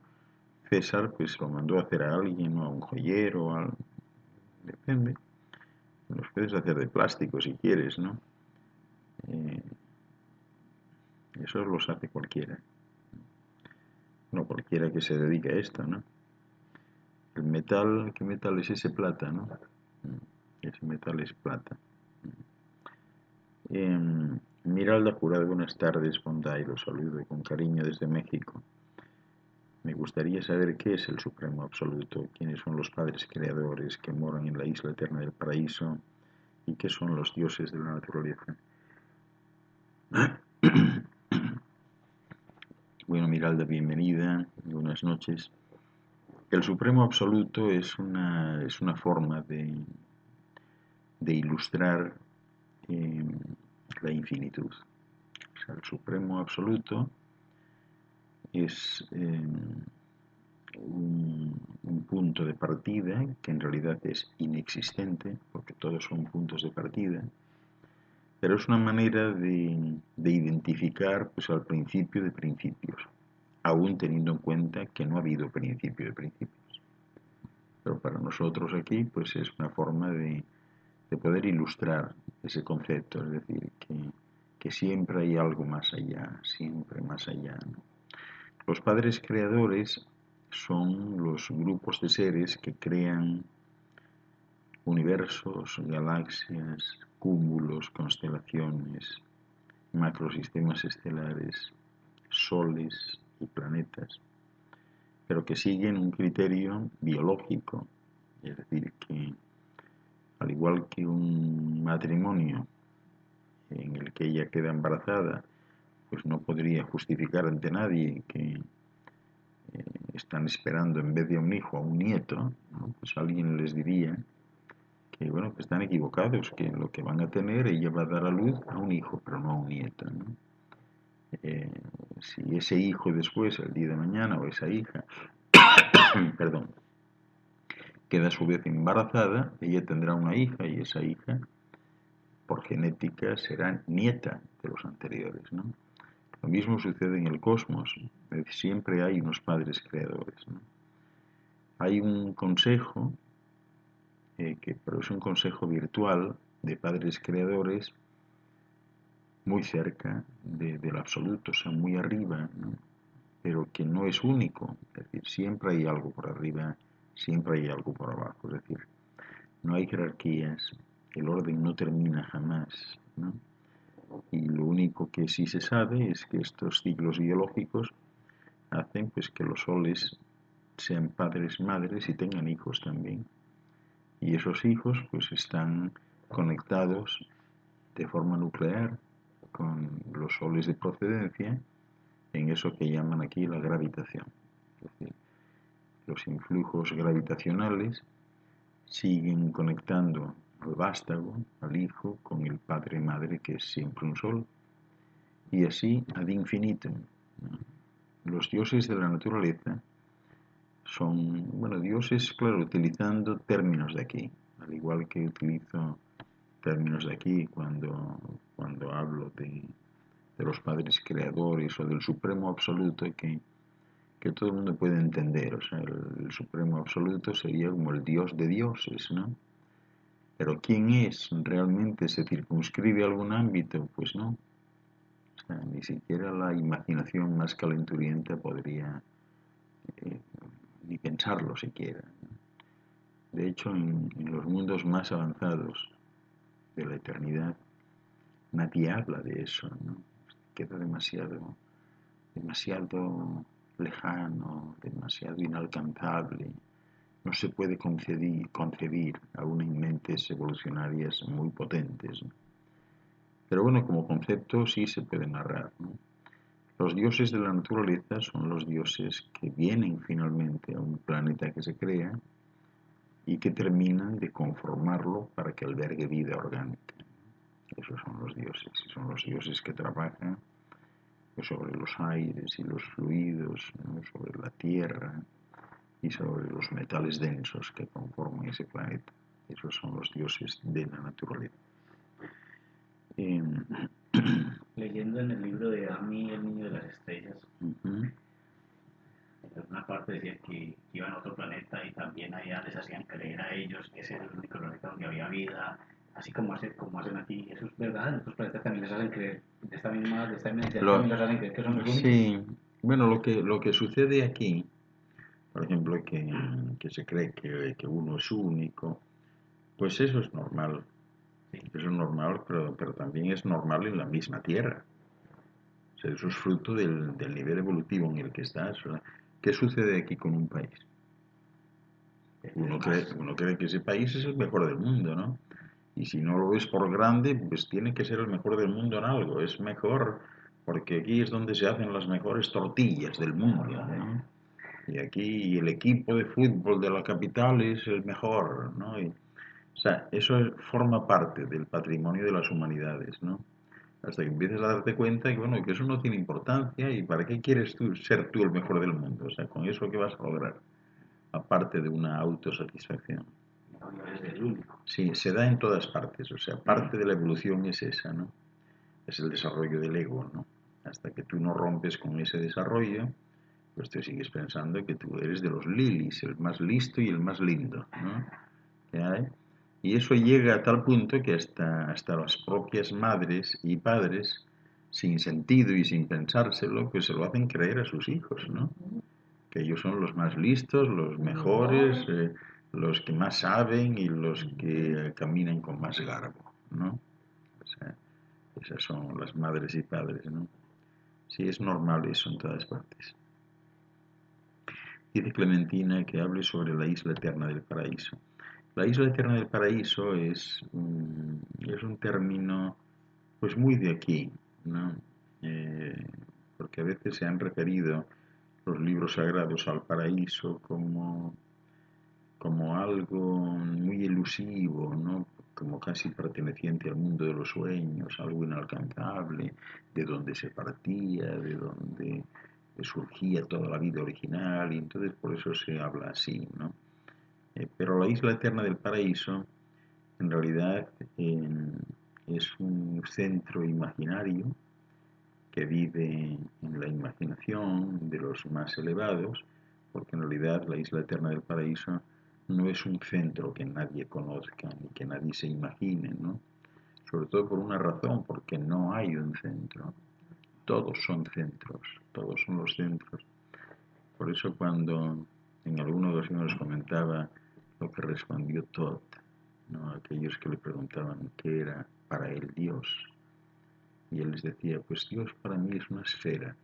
César pues lo mandó a hacer a alguien, ¿no? A un joyero, depende. Los puedes hacer de plástico si quieres, ¿no? Eso los hace cualquiera. No cualquiera que se dedique a esto, ¿no? El metal, ¿qué metal es ese? Plata, ¿no? Ese metal es plata. Miralda Jurado, buenas tardes, Bonday, los saludo con cariño desde México. Me gustaría saber qué es el Supremo Absoluto, quiénes son los padres creadores que moran en la isla eterna del paraíso y qué son los dioses de la naturaleza. Bueno, Miralda, bienvenida, buenas noches. El Supremo Absoluto es una forma de ilustrar la infinitud. O sea, el Supremo Absoluto es un punto de partida que en realidad es inexistente, porque todos son puntos de partida, pero es una manera de identificar pues, al principio de principios, aún teniendo en cuenta que no ha habido principio de principios. Pero para nosotros aquí pues es una forma de poder ilustrar ese concepto, es decir, que siempre hay algo más allá, siempre más allá, ¿no? Los padres creadores son los grupos de seres que crean universos, galaxias, cúmulos, constelaciones, macrosistemas estelares, soles y planetas, pero que siguen un criterio biológico, es decir, que al igual que un matrimonio en el que ella queda embarazada, pues no podría justificar ante nadie que están esperando en vez de un hijo a un nieto, ¿no? Pues alguien les diría que bueno, que están equivocados, que lo que van a tener, ella va a dar a luz a un hijo, pero no a un nieto, ¿no? Si ese hijo después, el día de mañana, o esa hija, perdón, queda a su vez embarazada, ella tendrá una hija y esa hija, por genética, será nieta de los anteriores, ¿no? Lo mismo sucede en el cosmos, siempre hay unos padres creadores, ¿no? Hay un consejo, pero es un consejo virtual de padres creadores muy cerca del absoluto, o sea, muy arriba, ¿no? Pero que no es único, es decir, siempre hay algo por arriba, siempre hay algo por abajo, es decir, no hay jerarquías, el orden no termina jamás, ¿no? Y lo único que sí se sabe es que estos ciclos biológicos hacen pues que los soles sean padres, madres y tengan hijos también. Y esos hijos pues están conectados de forma nuclear con los soles de procedencia en eso que llaman aquí la gravitación. Es decir, los influjos gravitacionales siguen conectando al vástago, al hijo, con el padre y madre, que es siempre un sol, y así ad infinitum. Los dioses de la naturaleza son, bueno, dioses, claro, utilizando términos de aquí, al igual que utilizo términos de aquí cuando hablo de los padres creadores o del supremo absoluto que todo el mundo puede entender. O sea, el supremo absoluto sería como el dios de dioses, ¿no? Pero ¿quién es? ¿Realmente se circunscribe a algún ámbito? Pues no. O sea, ni siquiera la imaginación más calenturienta podría ni pensarlo siquiera. De hecho, en los mundos más avanzados de la eternidad, nadie habla de eso, ¿no? Queda demasiado lejano, demasiado inalcanzable. No se puede concebir aún en mentes evolucionarias muy potentes, ¿no? Pero bueno, como concepto sí se puede narrar, ¿no? Los dioses de la naturaleza son los dioses que vienen finalmente a un planeta que se crea y que terminan de conformarlo para que albergue vida orgánica. Esos son los dioses, y son los dioses que trabajan pues, sobre los aires y los fluidos, ¿no? Sobre la tierra y sobre los metales densos que conforman ese planeta. Esos son los dioses de la naturaleza. Leyendo en el libro de Ami, el niño de las estrellas, en una parte decía que iban a otro planeta y también allá les hacían creer a ellos que ese era el único planeta donde había vida, así como hacen aquí. Eso es verdad, en otros planetas también les hacen creer, de esta misma densidad también les hacen creer que son los únicos. Sí, bueno, lo que sucede aquí, por ejemplo, que se cree que uno es único, pues eso es normal. Sí. Eso es normal, pero también es normal en la misma Tierra. O sea, eso es fruto del nivel evolutivo en el que estás. O sea, ¿qué sucede aquí con un país? Uno cree que ese país es el mejor del mundo, ¿no? Y si no lo es por grande, pues tiene que ser el mejor del mundo en algo. Es mejor porque aquí es donde se hacen las mejores tortillas del mundo, ¿no? Y aquí el equipo de fútbol de la capital es el mejor, ¿no? O sea, forma parte del patrimonio de las humanidades, ¿no? Hasta que empiezas a darte cuenta que, bueno, que eso no tiene importancia y para qué quieres ser tú el mejor del mundo. O sea, con eso, ¿qué vas a lograr? Aparte de una autosatisfacción. No eres el único. Sí, se da en todas partes. O sea, parte de la evolución es esa, ¿no? Es el desarrollo del ego, ¿no? Hasta que tú no rompes con ese desarrollo, pues te sigues pensando que tú eres de los lilis, el más listo y el más lindo, ¿no? ¿Qué hay? Y eso llega a tal punto que hasta las propias madres y padres, sin sentido y sin pensárselo, pues se lo hacen creer a sus hijos, ¿no? Que ellos son los más listos, los mejores, los que más saben y los que caminan con más garbo, ¿no? O sea, esas son las madres y padres, ¿no? Sí, es normal eso en todas partes. Dice Clementina que hable sobre la isla eterna del paraíso. La isla eterna del paraíso es un término pues muy de aquí, ¿no? Porque a veces se han referido los libros sagrados al paraíso como algo muy elusivo, ¿no? Como casi perteneciente al mundo de los sueños, algo inalcanzable, de donde se partía, de donde surgía toda la vida original, y entonces por eso se habla así, ¿no? Pero la isla eterna del paraíso, en realidad, es un centro imaginario que vive en la imaginación de los más elevados, porque en realidad la isla eterna del paraíso no es un centro que nadie conozca ni que nadie se imagine, ¿no? Sobre todo por una razón, porque no hay un centro. Todos son centros, todos son los centros. Por eso cuando en alguna ocasión les comentaba lo que respondió Todd, ¿no? Aquellos que le preguntaban qué era para él Dios, y él les decía, pues Dios para mí es una esfera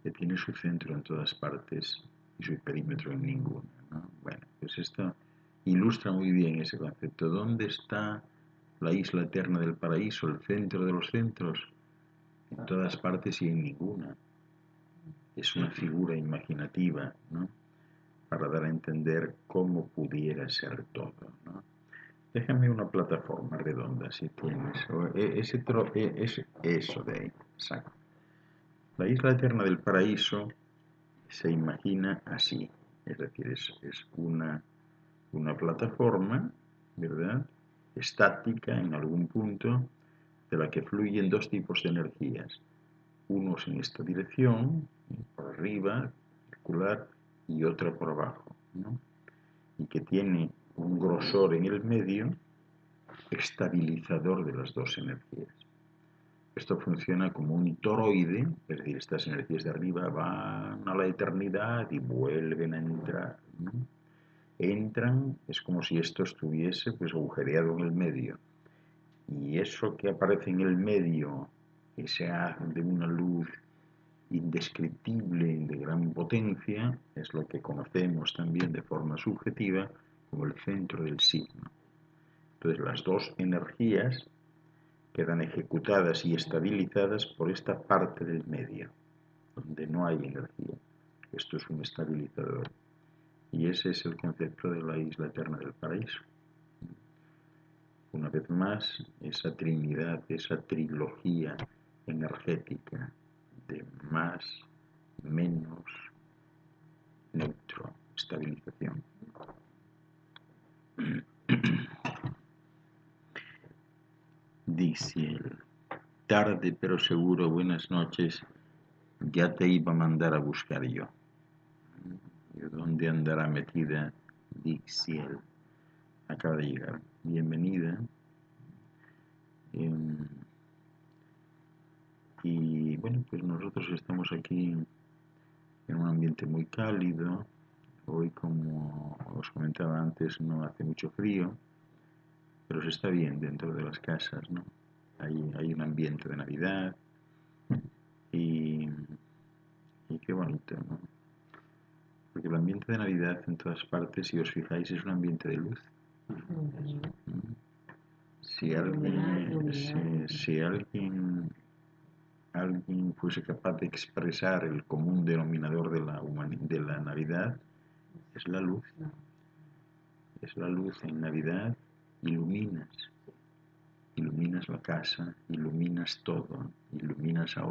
que tiene su centro en todas partes y su perímetro en ninguna, ¿no? Bueno, pues esto ilustra muy bien ese concepto. ¿Dónde está la isla eterna del paraíso, el centro de los centros? En todas partes y en ninguna. Es una figura imaginativa, ¿no? Para dar a entender cómo pudiera ser todo, ¿no? Déjame una plataforma redonda si tienes. Eso de ahí, exacto. La isla eterna del paraíso se imagina así, es decir, es una plataforma, ¿verdad? Estática en algún punto, de la que fluyen dos tipos de energías. Unos en esta dirección, por arriba, circular, y otra por abajo, ¿no? Y que tiene un grosor en el medio estabilizador de las dos energías. Esto funciona como un toroide, es decir, estas energías de arriba van a la eternidad y vuelven a entrar, ¿no? entran, es como si esto estuviese pues agujereado en el medio. Y eso que aparece en el medio, que sea de una luz indescriptible, de gran potencia, es lo que conocemos también de forma subjetiva como el centro del signo. Entonces las dos energías quedan ejecutadas y estabilizadas por esta parte del medio, donde no hay energía. Esto es un estabilizador. Y ese es el concepto de la isla eterna del paraíso. Una vez más, esa trinidad, esa trilogía energética de más, menos, neutro, estabilización. Dice él, tarde pero seguro, buenas noches, ya te iba a mandar a buscar yo. ¿Dónde andará metida Dixiel? Acaba de llegar. Bienvenida. Y bueno, pues nosotros estamos aquí en un ambiente muy cálido. Hoy, como os comentaba antes, no hace mucho frío, pero se está bien dentro de las casas, ¿no? Hay un ambiente de Navidad y qué bonito, ¿no? Porque el ambiente de Navidad en todas partes, si os fijáis, es un ambiente de luz. Si alguien fuese capaz de expresar el común denominador de la Navidad, es la luz. Es la luz. En Navidad iluminas la casa, iluminas todo, iluminas a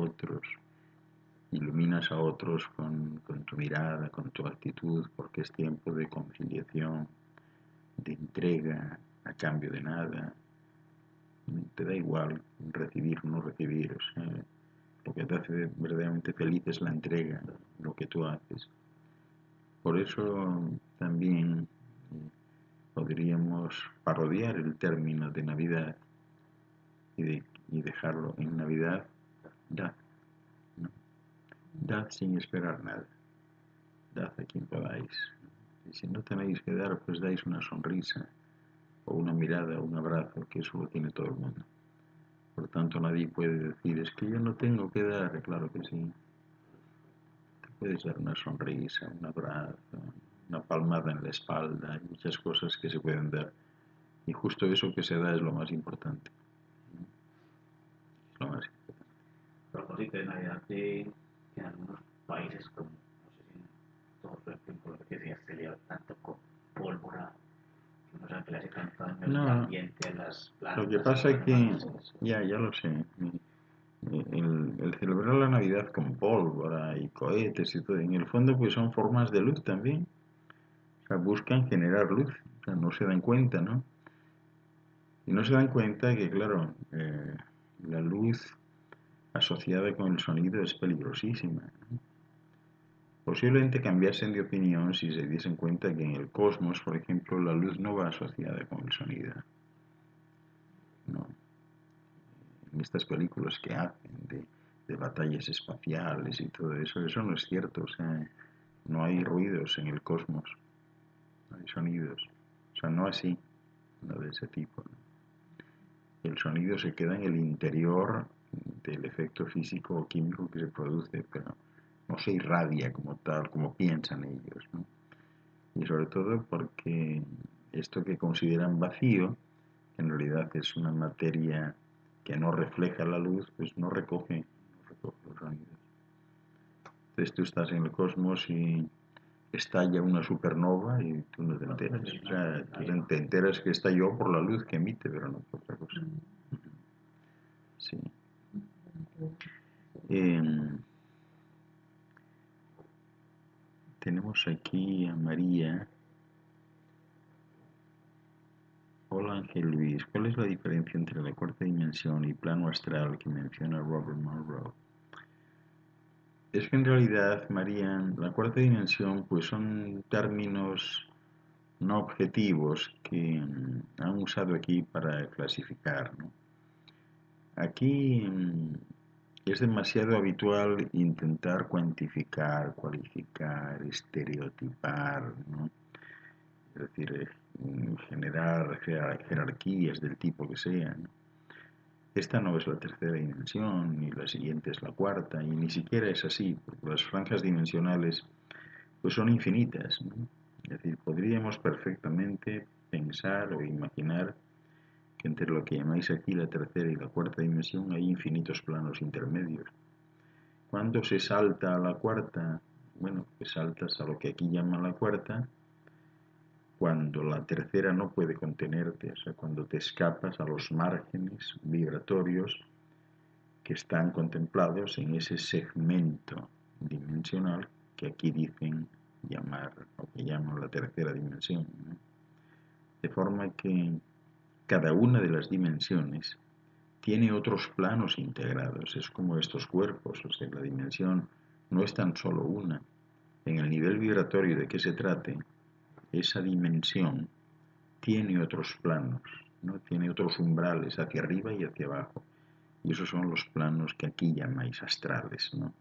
otros con tu mirada, con tu actitud, porque es tiempo de conciliación, de entrega a cambio de nada. Te da igual recibir o no recibir, o sea, lo que te hace verdaderamente feliz es la entrega, lo que tú haces. Por eso también podríamos parodiar el término de Navidad y dejarlo en Navidad, dad, ¿no? Dad sin esperar nada, dad a quien podáis. Y si no tenéis que dar, pues dais una sonrisa o una mirada o un abrazo, que eso lo tiene todo el mundo. Por tanto, nadie puede decir, es que yo no tengo que dar. Claro que sí. Te puedes dar una sonrisa, un abrazo, una palmada en la espalda. Hay muchas cosas que se pueden dar. Y justo eso que se da es lo más importante. Es lo más importante. A propósito de Navidad, en algunos países, como no sé si en todo el tiempo, lo que decía, se celebra tanto con pólvora, que no sabe que le hace tanto daño al ambiente, a las plantas. Lo que pasa es que, ya lo sé, el celebrar la Navidad con pólvora y cohetes y todo, en el fondo pues son formas de luz también. O sea, buscan generar luz, o sea, no se dan cuenta, ¿no? Y no se dan cuenta que, claro, la luz asociada con el sonido es peligrosísima, ¿no? Posiblemente cambiasen de opinión si se diesen cuenta que en el cosmos, por ejemplo, la luz no va asociada con el sonido. No. En estas películas que hacen de batallas espaciales y todo eso, eso no es cierto. O sea, no hay ruidos en el cosmos, no hay sonidos. O sea, no así, no de ese tipo, ¿no? El sonido se queda en el interior del efecto físico o químico que se produce, pero no se irradia como tal, como piensan ellos, ¿no? Y sobre todo porque esto que consideran vacío, que en realidad es una materia que no refleja la luz, pues no recoge los sonidos. Entonces tú estás en el cosmos y estalla una supernova y tú no te enteras. O sea, tú te enteras que estalló por la luz que emite, pero no por otra cosa. Sí. Tenemos aquí a María. Hola Ángel Luis, ¿cuál es la diferencia entre la cuarta dimensión y plano astral que menciona Robert Monroe? Es que en realidad, María, la cuarta dimensión pues son términos no objetivos que han usado aquí para clasificar, ¿no? Aquí es demasiado habitual intentar cuantificar, cualificar, estereotipar, ¿no? es decir, generar jerarquías del tipo que sea, ¿no? Esta no es la tercera dimensión, ni la siguiente es la cuarta, y ni siquiera es así, porque las franjas dimensionales pues son infinitas, ¿no? Es decir, podríamos perfectamente pensar o imaginar que entre lo que llamáis aquí la tercera y la cuarta dimensión hay infinitos planos intermedios. Cuando se salta a la cuarta, bueno, pues saltas a lo que aquí llaman la cuarta, cuando la tercera no puede contenerte, o sea, cuando te escapas a los márgenes vibratorios que están contemplados en ese segmento dimensional que aquí dicen llamar, o que llaman la tercera dimensión, ¿no? De forma que cada una de las dimensiones tiene otros planos integrados, es como estos cuerpos, o sea, la dimensión no es tan solo una. En el nivel vibratorio de que se trate, esa dimensión tiene otros planos, ¿no? Tiene otros umbrales hacia arriba y hacia abajo. Y esos son los planos que aquí llamáis astrales, ¿no?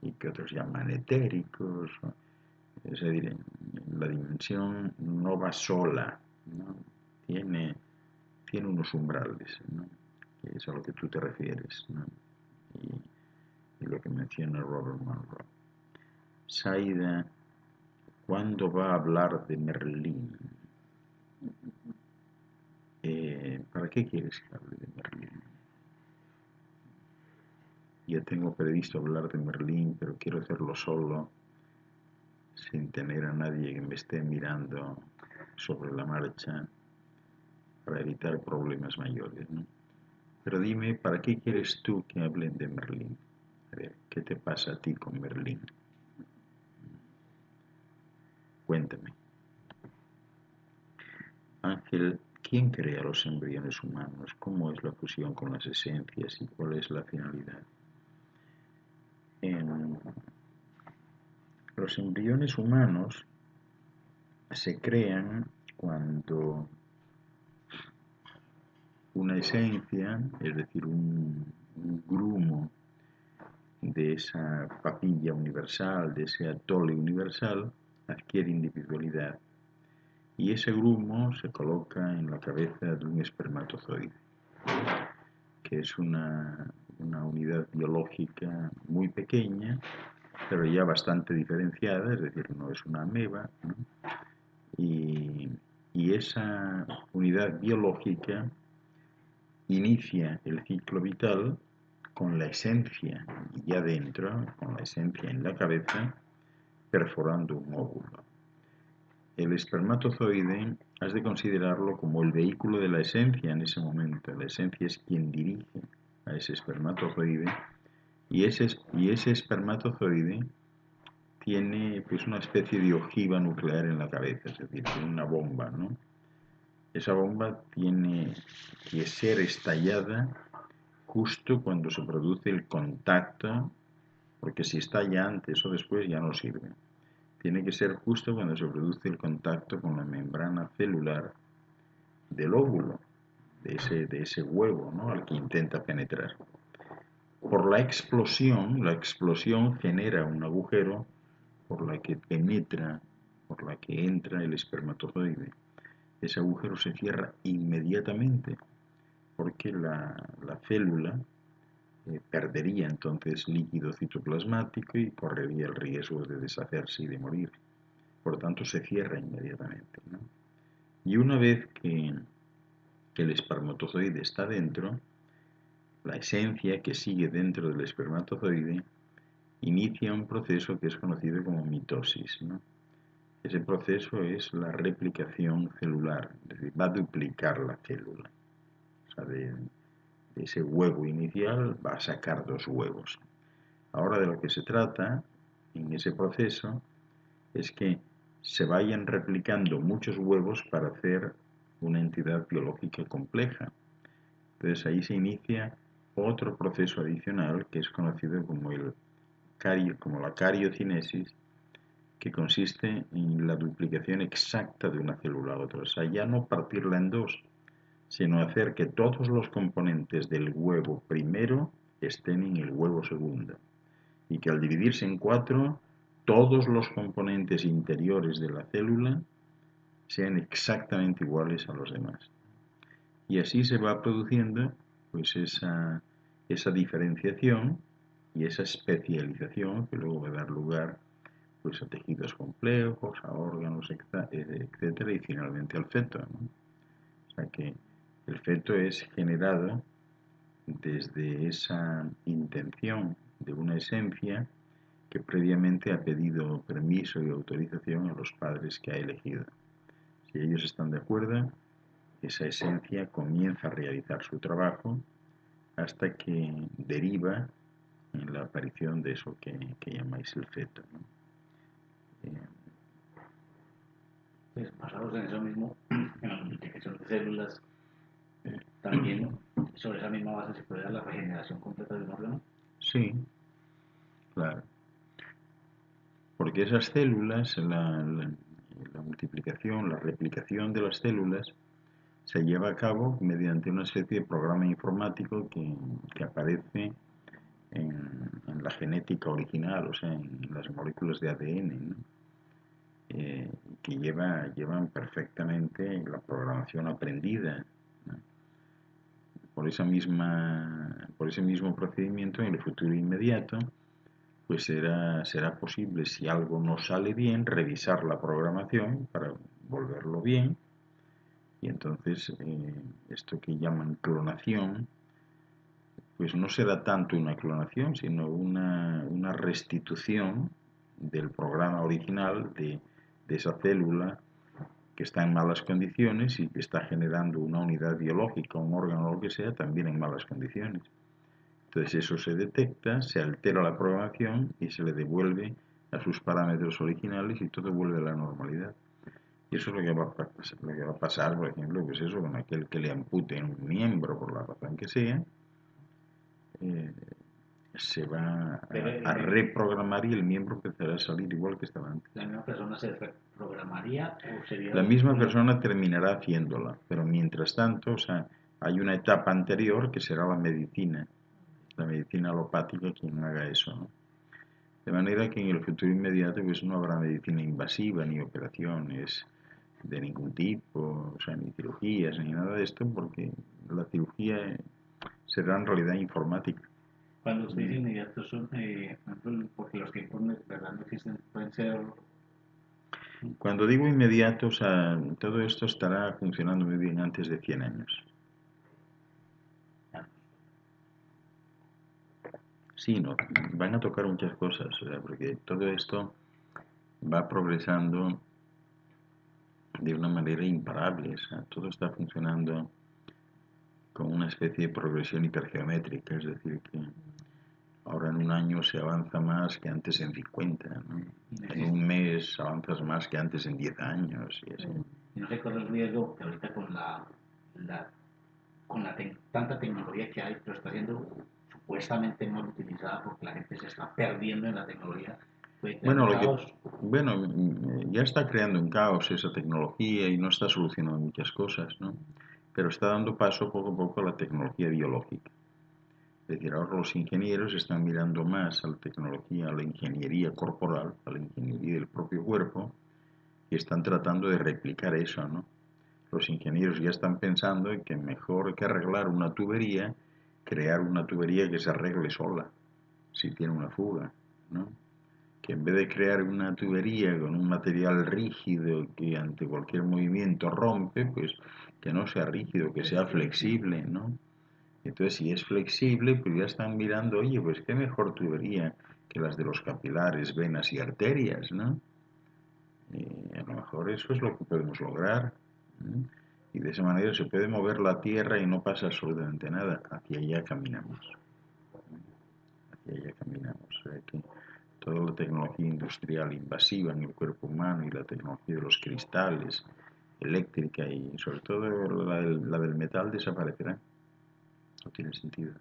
Y que otros llaman etéricos. Es decir, la dimensión no va sola, ¿no? Tiene unos umbrales, ¿no? Que es a lo que tú te refieres, ¿no? Y lo que menciona Robert Monroe. Saida, ¿cuándo va a hablar de Merlín? ¿Para qué quieres que hable de Merlín? Ya tengo previsto hablar de Merlín, pero quiero hacerlo solo, sin tener a nadie que me esté mirando sobre la marcha, para evitar problemas mayores, ¿no? Pero dime, ¿para qué quieres tú que hablen de Merlín? A ver, ¿qué te pasa a ti con Merlín? Cuéntame. Ángel, ¿quién crea los embriones humanos? ¿Cómo es la fusión con las esencias y cuál es la finalidad? Los embriones humanos se crean cuando una esencia, es decir, un grumo de esa papilla universal, de ese atole universal, adquiere individualidad y ese grumo se coloca en la cabeza de un espermatozoide, que es una unidad biológica muy pequeña, pero ya bastante diferenciada, es decir, no es una ameba, ¿no? Y esa unidad biológica inicia el ciclo vital con la esencia ya dentro, con la esencia en la cabeza, perforando un óvulo. El espermatozoide has de considerarlo como el vehículo de la esencia en ese momento. La esencia es quien dirige a ese espermatozoide y ese espermatozoide tiene pues una especie de ojiva nuclear en la cabeza, es decir, tiene una bomba, ¿no? Esa bomba tiene que ser estallada justo cuando se produce el contacto, porque si estalla antes o después ya no sirve. Tiene que ser justo cuando se produce el contacto con la membrana celular del óvulo, de ese huevo, ¿no?, al que intenta penetrar. Por la explosión genera un agujero por la que penetra, por la que entra el espermatozoide. Ese agujero se cierra inmediatamente porque la célula perdería entonces líquido citoplasmático y correría el riesgo de deshacerse y de morir. Por lo tanto, se cierra inmediatamente, ¿no? Y una vez que el espermatozoide está dentro, la esencia que sigue dentro del espermatozoide inicia un proceso que es conocido como mitosis, ¿no? Ese proceso es la replicación celular, es decir, va a duplicar la célula. O sea, de ese huevo inicial va a sacar 2 huevos. Ahora de lo que se trata en ese proceso es que se vayan replicando muchos huevos para hacer una entidad biológica compleja. Entonces ahí se inicia otro proceso adicional que es conocido como la cariocinesis, que consiste en la duplicación exacta de una célula a otra. O sea, ya no partirla en 2, sino hacer que todos los componentes del huevo primero estén en el huevo segundo. Y que al dividirse en 4, todos los componentes interiores de la célula sean exactamente iguales a los demás. Y así se va produciendo pues esa diferenciación y esa especialización que luego va a dar lugar pues a tejidos complejos, a órganos, etcétera, y finalmente al feto, ¿no? O sea que el feto es generado desde esa intención de una esencia que previamente ha pedido permiso y autorización a los padres que ha elegido. Si ellos están de acuerdo, esa esencia comienza a realizar su trabajo hasta que deriva en la aparición de eso que llamáis el feto, ¿no? Pues basados en eso mismo, en la multiplicación de células, también sobre esa misma base se puede dar la regeneración completa de un órgano. Sí, claro. Porque esas células, la multiplicación, la replicación de las células, se lleva a cabo mediante una especie de programa informático que aparece en la genética original, o sea, en las moléculas de ADN, ¿no? Que llevan perfectamente la programación aprendida, ¿no? Por ese mismo procedimiento, en el futuro inmediato, pues será posible, si algo no sale bien, revisar la programación para volverlo bien. Y entonces esto que llaman clonación, pues no será tanto una clonación, sino una restitución del programa original de esa célula que está en malas condiciones y que está generando una unidad biológica, un órgano o lo que sea, también en malas condiciones. Entonces eso se detecta, se altera la programación y se le devuelve a sus parámetros originales y todo vuelve a la normalidad. Y eso es lo que va a pasar, por ejemplo, pues eso, con aquel que le amputen un miembro por la razón que sea, eh, se va a reprogramar y el miembro empezará a salir igual que estaba antes. ¿La misma persona se reprogramaría o sería La misma persona terminará haciéndola, pero mientras tanto, o sea, hay una etapa anterior que será la medicina alopática quien haga eso, ¿no? De manera que en el futuro inmediato pues no habrá medicina invasiva ni operaciones de ningún tipo, o sea, ni cirugías ni nada de esto, porque la cirugía será en realidad informática. Cuando usted dice inmediato son, porque los tiempos de verdad no existen, pueden ser... Cuando digo inmediato, o sea, todo esto estará funcionando muy bien antes de 100 años. Sí, no, van a tocar muchas cosas, o sea, porque todo esto va progresando de una manera imparable, o sea, todo está funcionando con una especie de progresión hipergeométrica, es decir, que ahora en un año se avanza más que antes en 50, ¿no? En un mes avanzas más que antes en 10 años y así. Y no se corre el riesgo que ahorita tanta tecnología que hay, pero está siendo supuestamente mal utilizada porque la gente se está perdiendo en la tecnología, puede crear un caos. Bueno, ya está creando un caos esa tecnología y no está solucionando muchas cosas, ¿no? Pero está dando paso poco a poco a la tecnología biológica. Es decir, ahora los ingenieros están mirando más a la tecnología, a la ingeniería corporal, a la ingeniería del propio cuerpo, y están tratando de replicar eso, ¿no? Los ingenieros ya están pensando en que mejor que arreglar una tubería, crear una tubería que se arregle sola, si tiene una fuga, ¿no? Que en vez de crear una tubería con un material rígido que ante cualquier movimiento rompe, pues que no sea rígido, que sea flexible, ¿no? Entonces, si es flexible, pues ya están mirando, oye, pues qué mejor tubería que las de los capilares, venas y arterias, ¿no? Y a lo mejor eso es lo que podemos lograr, ¿no? Y de esa manera se puede mover la Tierra y no pasa absolutamente nada. Hacia allá caminamos. Hacia allá caminamos. O sea que toda la tecnología industrial invasiva en el cuerpo humano y la tecnología de los cristales, eléctrica y sobre todo la del metal desaparecerá. No tiene sentido.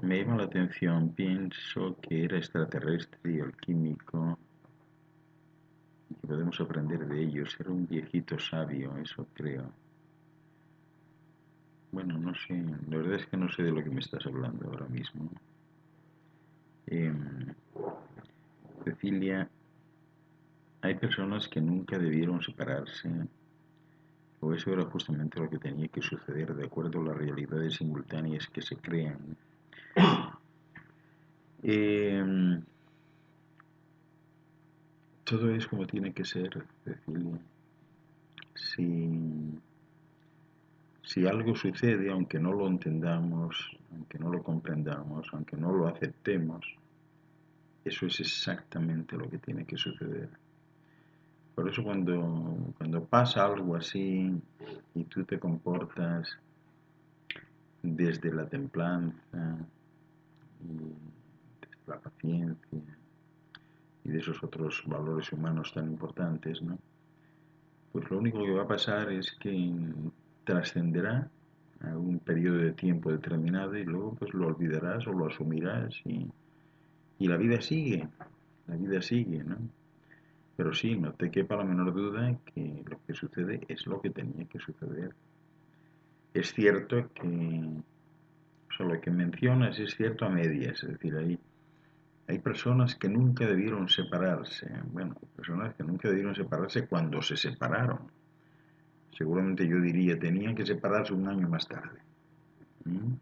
Me llama la atención, pienso que era extraterrestre y alquímico y que podemos aprender de ellos. Era un viejito sabio, eso creo. bueno, no sé, la verdad es que no sé de lo que me estás hablando ahora mismo. Em, Cecilia, hay personas que nunca debieron separarse, o eso era justamente lo que tenía que suceder de acuerdo a las realidades simultáneas que se crean. Em, Todo es como tiene que ser, Cecilia. Si, si algo sucede, aunque no lo entendamos, aunque no lo comprendamos, aunque no lo aceptemos, eso es exactamente lo que tiene que suceder. Por eso cuando pasa algo así y tú te comportas desde la templanza y desde la paciencia y de esos otros valores humanos tan importantes, ¿no? Pues lo único que va a pasar es que trascenderá a un periodo de tiempo determinado y luego pues lo olvidarás o lo asumirás y la vida sigue, ¿no? Pero sí, no te quepa la menor duda que lo que sucede es lo que tenía que suceder. Es cierto que, o sea, lo que mencionas es cierto a medias, es decir, hay personas que nunca debieron separarse, bueno, personas que nunca debieron separarse cuando se separaron. Seguramente yo diría, tenían que separarse un año más tarde. ¿Mm?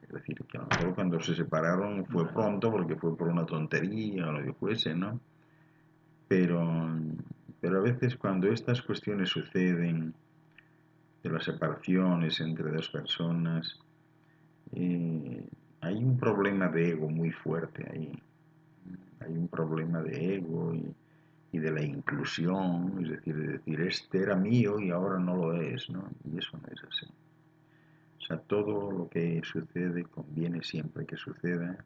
Es decir, que a lo mejor cuando se separaron fue pronto porque fue por una tontería o lo que fuese, ¿no? Pero, pero a veces cuando estas cuestiones suceden, de las separaciones entre dos personas, eh, hay un problema de ego muy fuerte ahí. Hay un problema de ego y de la inclusión, es decir, este era mío y ahora no lo es, ¿no? Y eso no es así. O sea, todo lo que sucede conviene siempre que suceda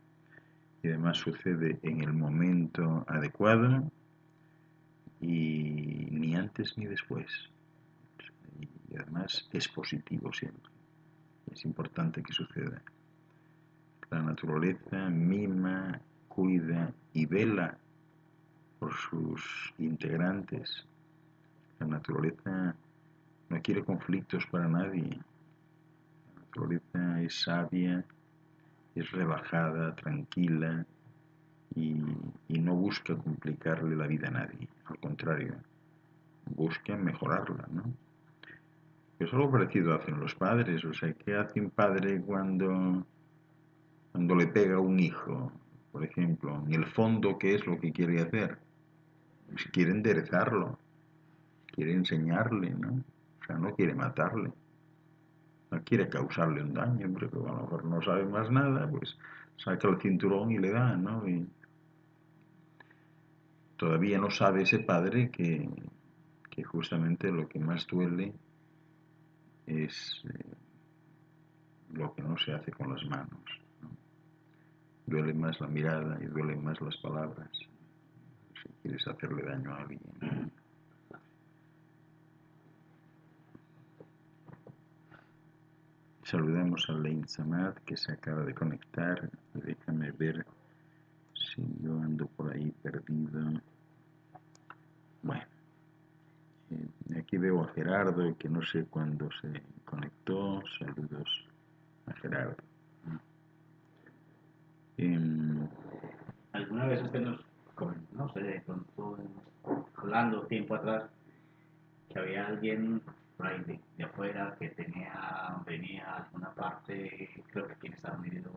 y además sucede en el momento adecuado y ni antes ni después. Y además es positivo siempre. Es importante que suceda. La naturaleza mima, cuida y vela por sus integrantes. La naturaleza no quiere conflictos para nadie. La naturaleza es sabia, es relajada, tranquila y no busca complicarle la vida a nadie. Al contrario, busca mejorarla, ¿no? Es algo parecido hacen los padres. O sea, ¿qué hace un padre cuando le pega a un hijo? Por ejemplo, en el fondo, ¿qué es lo que quiere hacer? Pues quiere enderezarlo, quiere enseñarle, ¿no? O sea, no quiere matarle, no quiere causarle un daño, porque a lo mejor no sabe más nada, pues saca el cinturón y le da, ¿no? Y todavía no sabe ese padre que justamente lo que más duele es lo que no se hace con las manos, ¿no? Duele más la mirada y duelen más las palabras si quieres hacerle daño a alguien. Saludamos a Lein Samad que se acaba de conectar y déjame ver si yo ando por ahí perdido. Bueno, aquí veo a Gerardo que no sé cuándo se conectó. Saludos a Gerardo. Em, ¿Alguna vez usted nos comentó, no sé, de pronto, hablando tiempo atrás, que había alguien por ahí de afuera que venía a alguna parte, creo que aquí en Estados Unidos,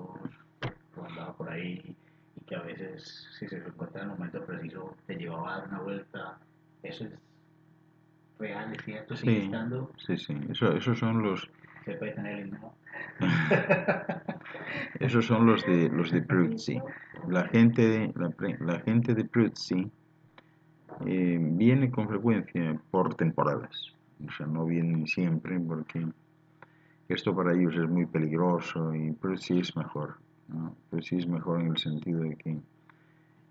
o andaba por ahí, y que a veces, si se lo encuentra en el momento preciso, te llevaba a dar una vuelta? Eso es real, es cierto, sigue sí, estando, sí, esos son los, se puede tener el mismo. esos son los de Pruzzi. La gente de Pruzzi viene con frecuencia por temporadas. O sea, no vienen siempre porque esto para ellos es muy peligroso y Pruzzi es mejor, ¿no? Pruzzi es mejor en el sentido de que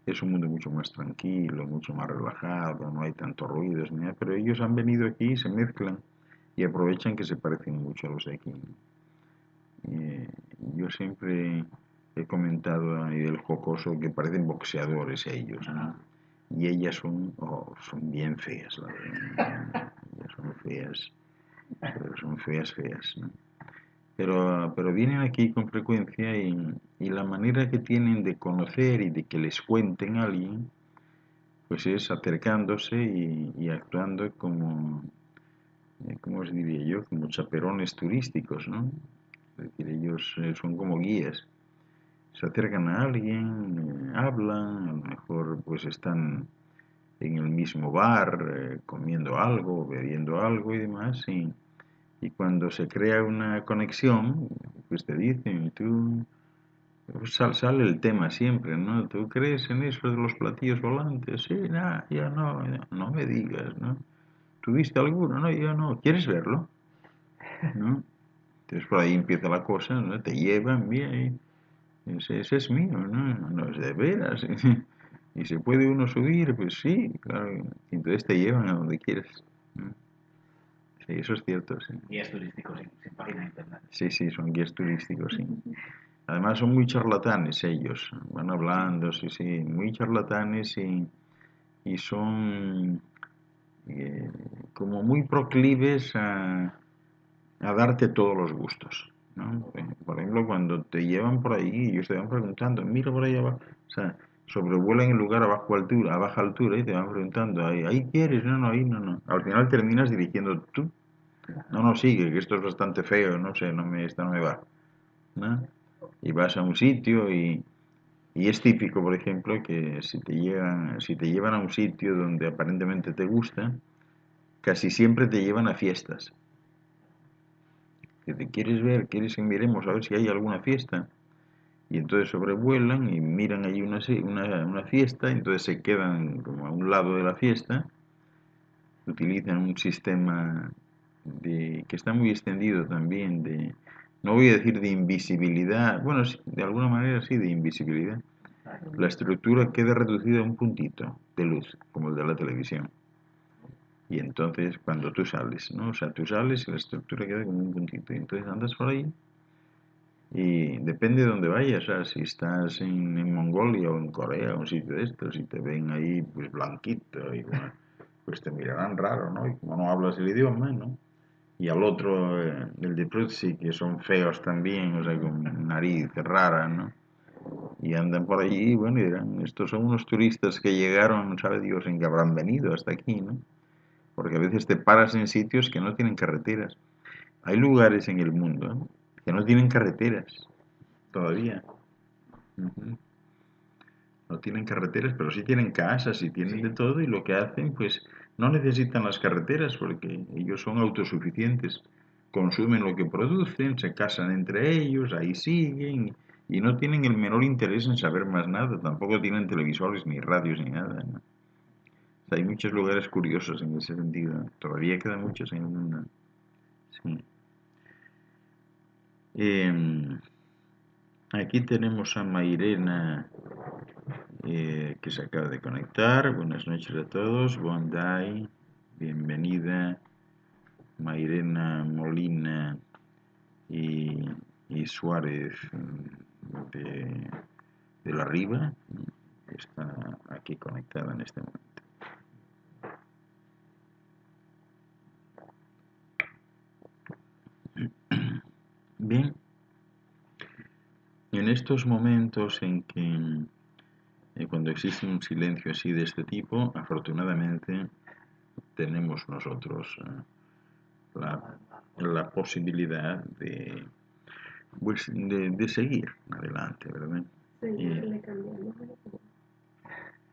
es un mundo mucho más tranquilo, mucho más relajado, no hay tantos ruidos, ni nada, pero ellos han venido aquí, se mezclan y aprovechan que se parecen mucho a los de aquí. Eh, yo siempre he comentado a nivel jocoso que parecen boxeadores ellos, ¿no? Y ellas son bien feas, la verdad. Ellas son feas, pero son feas, ¿no? pero vienen aquí con frecuencia y la manera que tienen de conocer y de que les cuenten a alguien, pues es acercándose y actuando como, ¿cómo os diría yo? Como chaperones turísticos, ¿no? Es decir, ellos son como guías. Se acercan a alguien, hablan, a lo mejor pues están en el mismo bar, comiendo algo, bebiendo algo y demás, y cuando se crea una conexión, pues te dicen, tú, pues sale el tema siempre, ¿no? ¿Tú crees en eso de los platillos volantes? Sí, nada, ya no, no me digas, ¿no? ¿Tuviste alguno? No, yo no. ¿Quieres verlo? ¿No? Entonces por ahí empieza la cosa, ¿no? Te llevan, mira, ese es mío, ¿no? No es de veras. Y se puede uno subir, pues sí, claro. Y entonces te llevan a donde quieres. ¿No? Sí, eso es cierto, sí. Guías turísticos sin página de internet. Sí, sí, son guías turísticos, sí. Además son muy charlatanes ellos, van hablando, sí, sí, muy charlatanes y son eh, como muy proclives a darte todos los gustos, ¿no? Por ejemplo, cuando te llevan por ahí, ellos te van preguntando, mira por ahí abajo, o sea, sobrevuelan el lugar a baja altura y te van preguntando, ahí quieres, no, no, ahí no, no. Al final terminas dirigiendo tú, no, no, sigue, que esto es bastante feo, no sé, esta no me va, ¿no? Y vas a un sitio y es típico, por ejemplo, que si te llevan a un sitio donde aparentemente te gusta, casi siempre te llevan a fiestas. Que te quieres ver, quieres que miremos a ver si hay alguna fiesta. Y entonces sobrevuelan y miran allí una fiesta, entonces se quedan como a un lado de la fiesta, utilizan un sistema que está muy extendido también no voy a decir de invisibilidad, bueno, sí, de alguna manera sí, de invisibilidad. La estructura queda reducida a un puntito de luz, como el de la televisión. Y entonces cuando tú sales, ¿no? O sea, tú sales y la estructura queda como un puntito. Y entonces andas por ahí y depende de dónde vayas, o sea, si estás en Mongolia o en Corea, un sitio de estos, y te ven ahí pues blanquito, y bueno, pues te mirarán raro, ¿no? Y como no hablas el idioma, ¿no? Y al otro, el de Prutsi, que son feos también, o sea, con nariz rara, ¿no? Y andan por allí, bueno, y dirán, estos son unos turistas que llegaron, sabe Dios en qué habrán venido hasta aquí, ¿no? Porque a veces te paras en sitios que no tienen carreteras. Hay lugares en el mundo, ¿no? Que no tienen carreteras todavía. Ujú. No tienen carreteras, pero sí tienen casas y tienen de todo y lo que hacen, pues no necesitan las carreteras porque ellos son autosuficientes. Consumen lo que producen, se casan entre ellos, ahí siguen y no tienen el menor interés en saber más nada. Tampoco tienen televisores ni radios ni nada, ¿no? O sea, hay muchos lugares curiosos en ese sentido. Todavía quedan muchos en el mundo. Sí. Aquí tenemos a Mairena que se acaba de conectar. Buenas noches a todos. Bondi, bienvenida. Mairena Molina y, y Suárez de, de la Riva, que está aquí conectada en este momento. Bien, en estos momentos en que cuando existe un silencio así de este tipo, afortunadamente tenemos nosotros la posibilidad pues, de seguir adelante, ¿verdad? Sí, Y, le cambiamos el voz.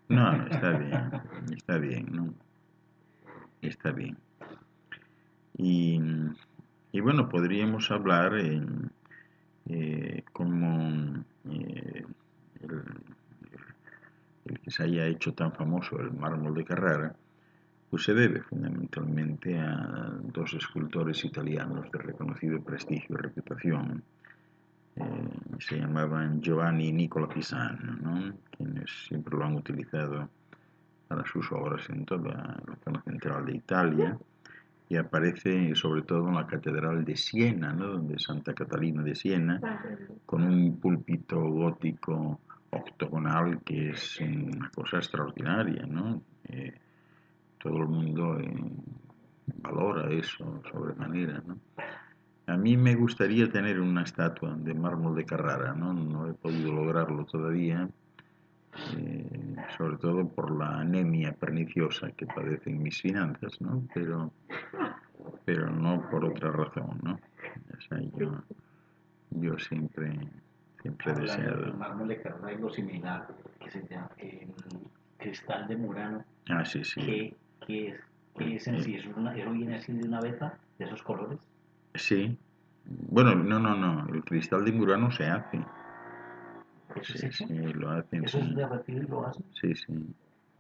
no, no, está bien, ¿no? Está bien. Y, y bueno, podríamos hablar como el, el que se haya hecho tan famoso el mármol de Carrara, pues se debe fundamentalmente a dos escultores italianos de reconocido prestigio y reputación. Se llamaban Giovanni y Nicola Pisano, ¿no? Quienes siempre lo han utilizado para sus obras en toda la zona central de Italia y aparece sobre todo en la Catedral de Siena, ¿no? Donde Santa Catalina de Siena, con un púlpito gótico octogonal que es una cosa extraordinaria, ¿no? Todo el mundo valora eso sobremanera, ¿no? A mí me gustaría tener una estatua de mármol de Carrara, ¿no? No he podido lograrlo todavía, sobre todo por la anemia perniciosa que padecen mis finanzas, ¿no? Pero no por otra razón, ¿no? O sea, yo siempre he Hablando del deseado. mármol de Carrara, hay algo similar que se llama el cristal de Murano. Ah, sí, sí. ¿Qué es? ¿Qué es en sí? ¿Eso viene así de una beta de esos colores? Sí. Bueno, no. El cristal de Murano se hace. ¿Eso es Sí, hecho? sí, lo hacen, ¿Eso es sí. derretido y lo hacen? Sí,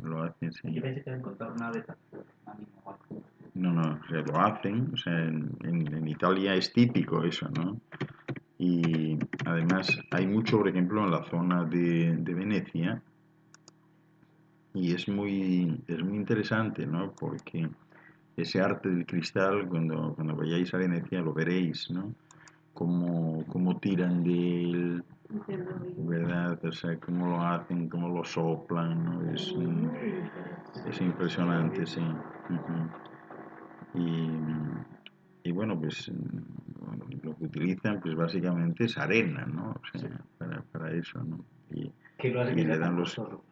lo hacen, Yo sí. pensé que había encontrado una beta, una misma o algo. No, o sea, lo hacen. O sea, en Italia es típico eso, ¿no? Y además hay mucho, por ejemplo, en la zona de Venecia, y es muy interesante, ¿no? Porque ese arte del cristal, cuando vayáis a Venecia lo veréis, ¿no? Cómo tiran de él, Entiendo bien. ¿verdad? O sea, cómo lo hacen, cómo lo soplan, ¿no? Es impresionante, sí. Ujú. Y, y bueno, pues bueno, lo que utilizan, pues básicamente es arena, ¿no? O Sí. sea, para eso, ¿no? ¿Qué lo hace Y que le sea dan tan los, costoso?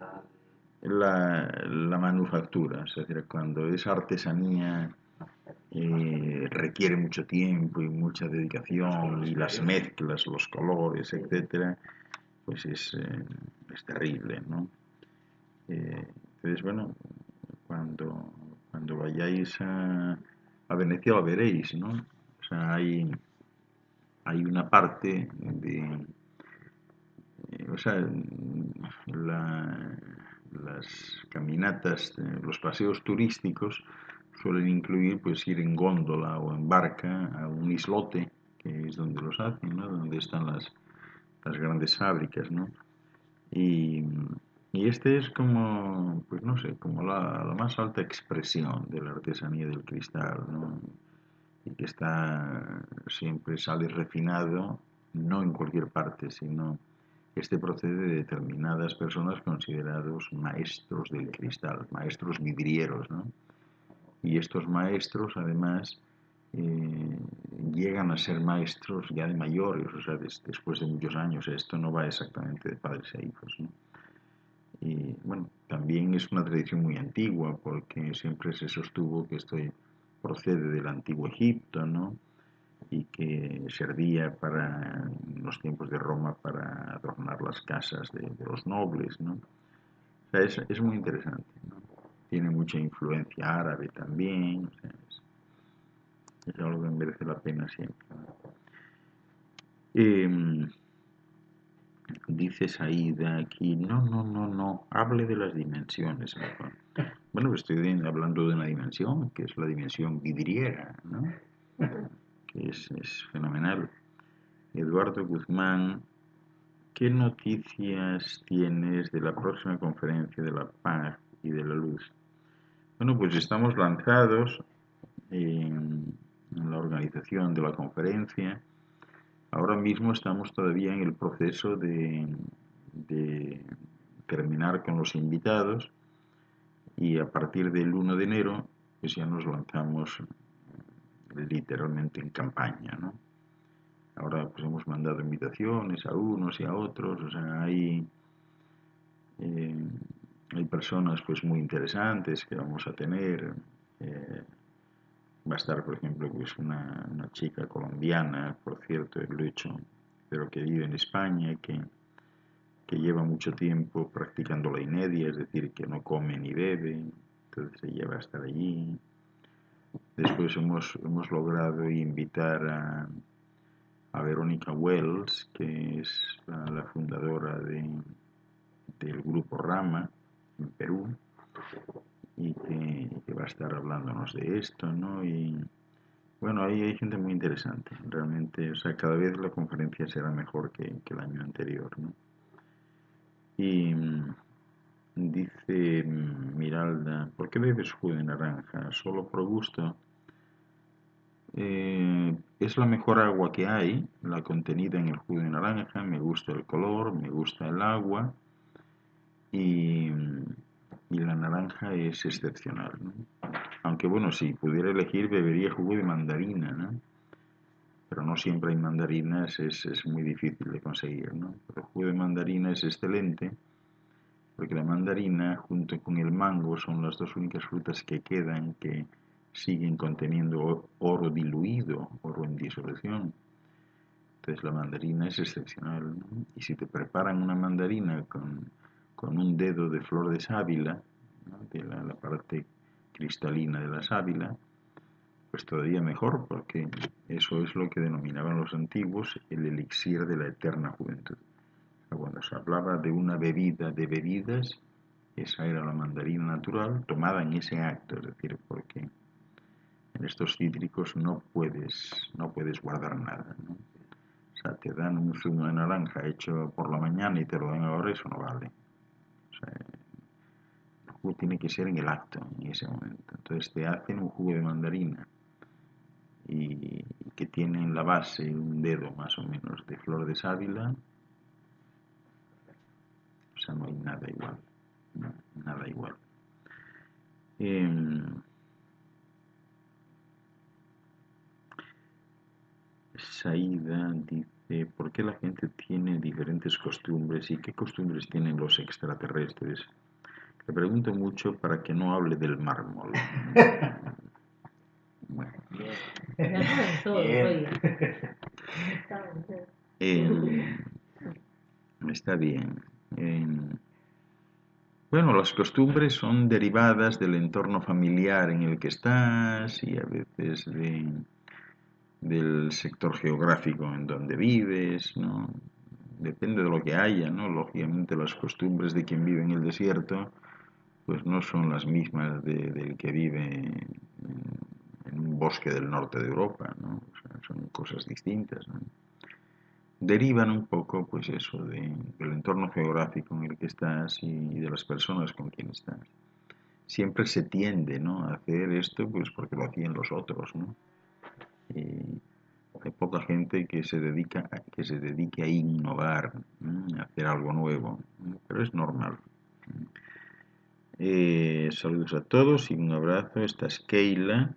la manufactura, es decir, cuando es artesanía requiere mucho tiempo y mucha Los dedicación colores y las precios, ¿no? mezclas, los colores, etcétera, pues es terrible, ¿no? Entonces, bueno, cuando vayáis a Venecia lo veréis, ¿no? O sea, hay una parte o sea, las caminatas, los paseos turísticos suelen incluir pues ir en góndola o en barca a un islote, que es donde los hacen, ¿no? Donde están las grandes fábricas, ¿no? Y, y este es como, pues no sé, como la más alta expresión de la artesanía del cristal, ¿no? Y que está, siempre sale refinado, no en cualquier parte, sino este procede de determinadas personas considerados maestros del cristal, maestros vidrieros, ¿no? Y estos maestros, además, eh, llegan a ser maestros ya de mayores, o sea, después de muchos años. Esto no va exactamente de padres a hijos, ¿no? Y bueno, también es una tradición muy antigua, porque siempre se sostuvo que esto procede del antiguo Egipto, ¿no? Y que servía para, en los tiempos de Roma, para adornar las casas de los nobles, ¿no? O sea, es muy interesante, ¿no? Tiene mucha influencia árabe también, o sea, es algo que merece la pena siempre, ¿no? Eh, Dice Saída aquí, no, hable de las dimensiones mejor. Bueno, pues estoy hablando de una dimensión, que es la dimensión vidriera, ¿no? Que es fenomenal. Eduardo Guzmán, ¿qué noticias tienes de la próxima conferencia de la paz y de la luz? Bueno, pues estamos lanzados en la organización de la conferencia. Ahora mismo estamos todavía en el proceso de terminar con los invitados, y a partir del 1 de enero pues ya nos lanzamos literalmente en campaña, ¿no? Ahora pues hemos mandado invitaciones a unos y a otros, o sea, eh, hay personas pues muy interesantes que vamos a tener. eh, Va a estar, por ejemplo, pues una chica colombiana, por cierto, el hecho, pero que vive en España, que lleva mucho tiempo practicando la inedia, es decir, que no come ni bebe, entonces ella va a estar allí. Después hemos logrado invitar a Verónica Wells, que es la fundadora del grupo Rama en Perú, y que va a estar hablándonos de esto, ¿no? Y bueno, ahí hay gente muy interesante, realmente, o sea, cada vez la conferencia será mejor que el año anterior, ¿no? Y dice Miralda, ¿por qué bebes jugo de naranja? ¿Solo por gusto? Es la mejor agua que hay, la contenida en el jugo de naranja. Me gusta el color, me gusta el agua, y, y la naranja es excepcional, ¿no? Aunque bueno, si pudiera elegir bebería jugo de mandarina, ¿no? Pero no siempre hay mandarinas, es muy difícil de conseguir, ¿no? Pero el jugo de mandarina es excelente porque la mandarina junto con el mango son las dos únicas frutas que quedan que siguen conteniendo oro diluido, oro en disolución. Entonces la mandarina es excepcional, ¿no? Y si te preparan una mandarina con un dedo de flor de sábila, ¿no? De la parte cristalina de la sábila, pues todavía mejor, porque eso es lo que denominaban los antiguos el elixir de la eterna juventud. Cuando se hablaba de una bebida de bebidas, esa era la mandarina natural tomada en ese acto, es decir, porque en estos cítricos no puedes guardar nada, ¿no? O sea, te dan un zumo de naranja hecho por la mañana y te lo dan ahora, eso no vale. O sea, el jugo tiene que ser en el acto, en ese momento. Entonces te hacen un jugo de mandarina y que tiene en la base un dedo más o menos de flor de sábila. O sea, no hay nada igual. No, nada igual. Saida dice, ¿por qué la gente tiene diferentes costumbres y qué costumbres tienen los extraterrestres? Le pregunto mucho para que no hable del mármol. Bueno. Ya comenzó, oye. Está bien. Bueno, las costumbres son derivadas del entorno familiar en el que estás y a veces del sector geográfico en donde vives, ¿no? Depende de lo que haya, ¿no? Lógicamente las costumbres de quien vive en el desierto pues no son las mismas del que vive en un bosque del norte de Europa, ¿no? O sea, son cosas distintas, ¿no? Derivan un poco, pues eso, del entorno geográfico en el que estás y de las personas con quien estás. Siempre se tiende, ¿no?, a hacer esto, pues porque lo hacían los otros, ¿no? Y hay poca gente que se dedique a innovar, ¿no?, a hacer algo nuevo, ¿no? Pero es normal. Saludos a todos y un abrazo. Esta es Keila.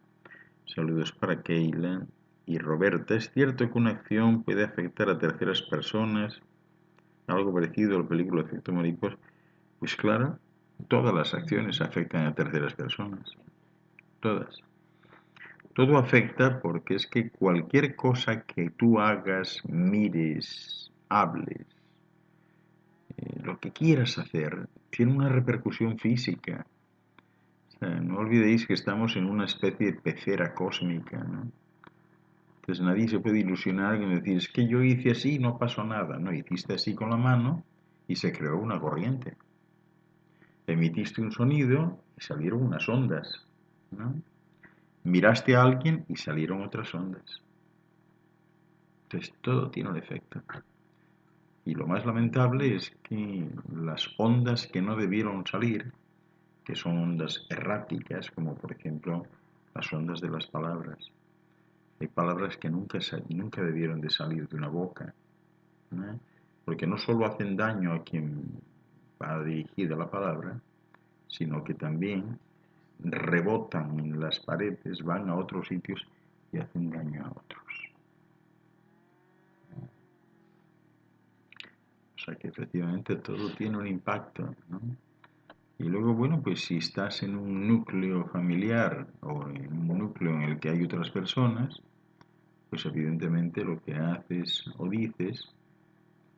Saludos para Keila. Y Roberta, ¿es cierto que una acción puede afectar a terceras personas? Algo parecido a la película Efecto Mariposa. Pues claro, todas las acciones afectan a terceras personas. Todas. Todo afecta porque es que cualquier cosa que tú hagas, mires, hables, lo que quieras hacer, tiene una repercusión física. O sea, no olvidéis que estamos en una especie de pecera cósmica, ¿no? Entonces nadie se puede ilusionar y decir, es que yo hice así y no pasó nada. No, hiciste así con la mano y se creó una corriente. Emitiste un sonido y salieron unas ondas, ¿no? Miraste a alguien y salieron otras ondas. Entonces todo tiene un efecto. Y lo más lamentable es que las ondas que no debieron salir, que son ondas erráticas, como por ejemplo las ondas de las palabras. Hay palabras que nunca debieron de salir de una boca, ¿no? Porque no solo hacen daño a quien va dirigida la palabra, sino que también rebotan en las paredes, van a otros sitios y hacen daño a otros. O sea que efectivamente todo tiene un impacto, ¿no? Y luego, bueno, pues si estás en un núcleo familiar o en un núcleo en el que hay otras personas, pues evidentemente lo que haces o dices,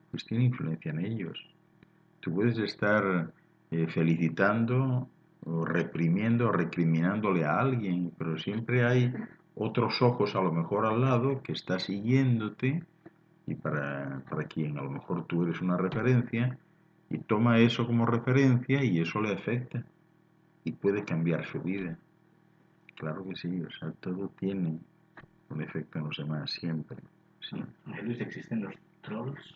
pues tiene influencia en ellos. Tú puedes estar felicitando o reprimiendo o recriminándole a alguien, pero siempre hay otros ojos a lo mejor al lado que está siguiéndote y para quien a lo mejor tú eres una referencia y toma eso como referencia y eso le afecta y puede cambiar su vida. Claro que sí, o sea, todo tiene un efecto en los demás, siempre. Sí. Luis, ¿existen los trolls?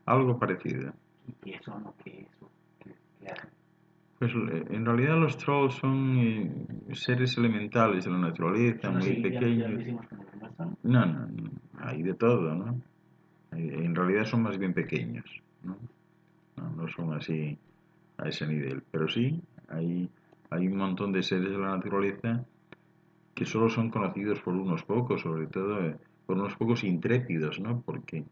Algo parecido. ¿Y qué son o qué es? ¿Qué hacen? Pues en realidad los trolls son seres elementales de la naturaleza, muy pequeños. No, hay de todo, ¿no? En realidad son más bien pequeños, ¿no? No son así a ese nivel, pero sí hay un montón de seres de la naturaleza que solo son conocidos por unos pocos, sobre todo fueron unos pocos intrépidos, ¿no? Porque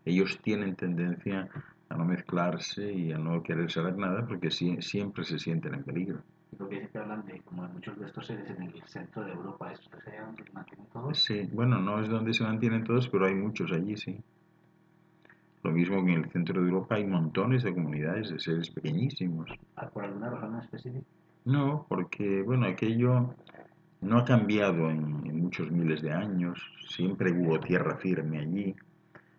ellos tienen tendencia a no mezclarse y a no querer saber nada porque siempre se sienten en peligro. Creo que siempre hablan de como de muchos de estos seres en el centro de Europa, ¿es donde se mantienen todos? Sí, bueno, no es donde se mantienen todos, pero hay muchos allí, sí. Lo mismo que en el centro de Europa hay montones de comunidades de seres pequeñísimos. ¿Por alguna razón específica? No, porque, bueno, aquello no ha cambiado en muchos miles de años. Siempre hubo tierra firme allí.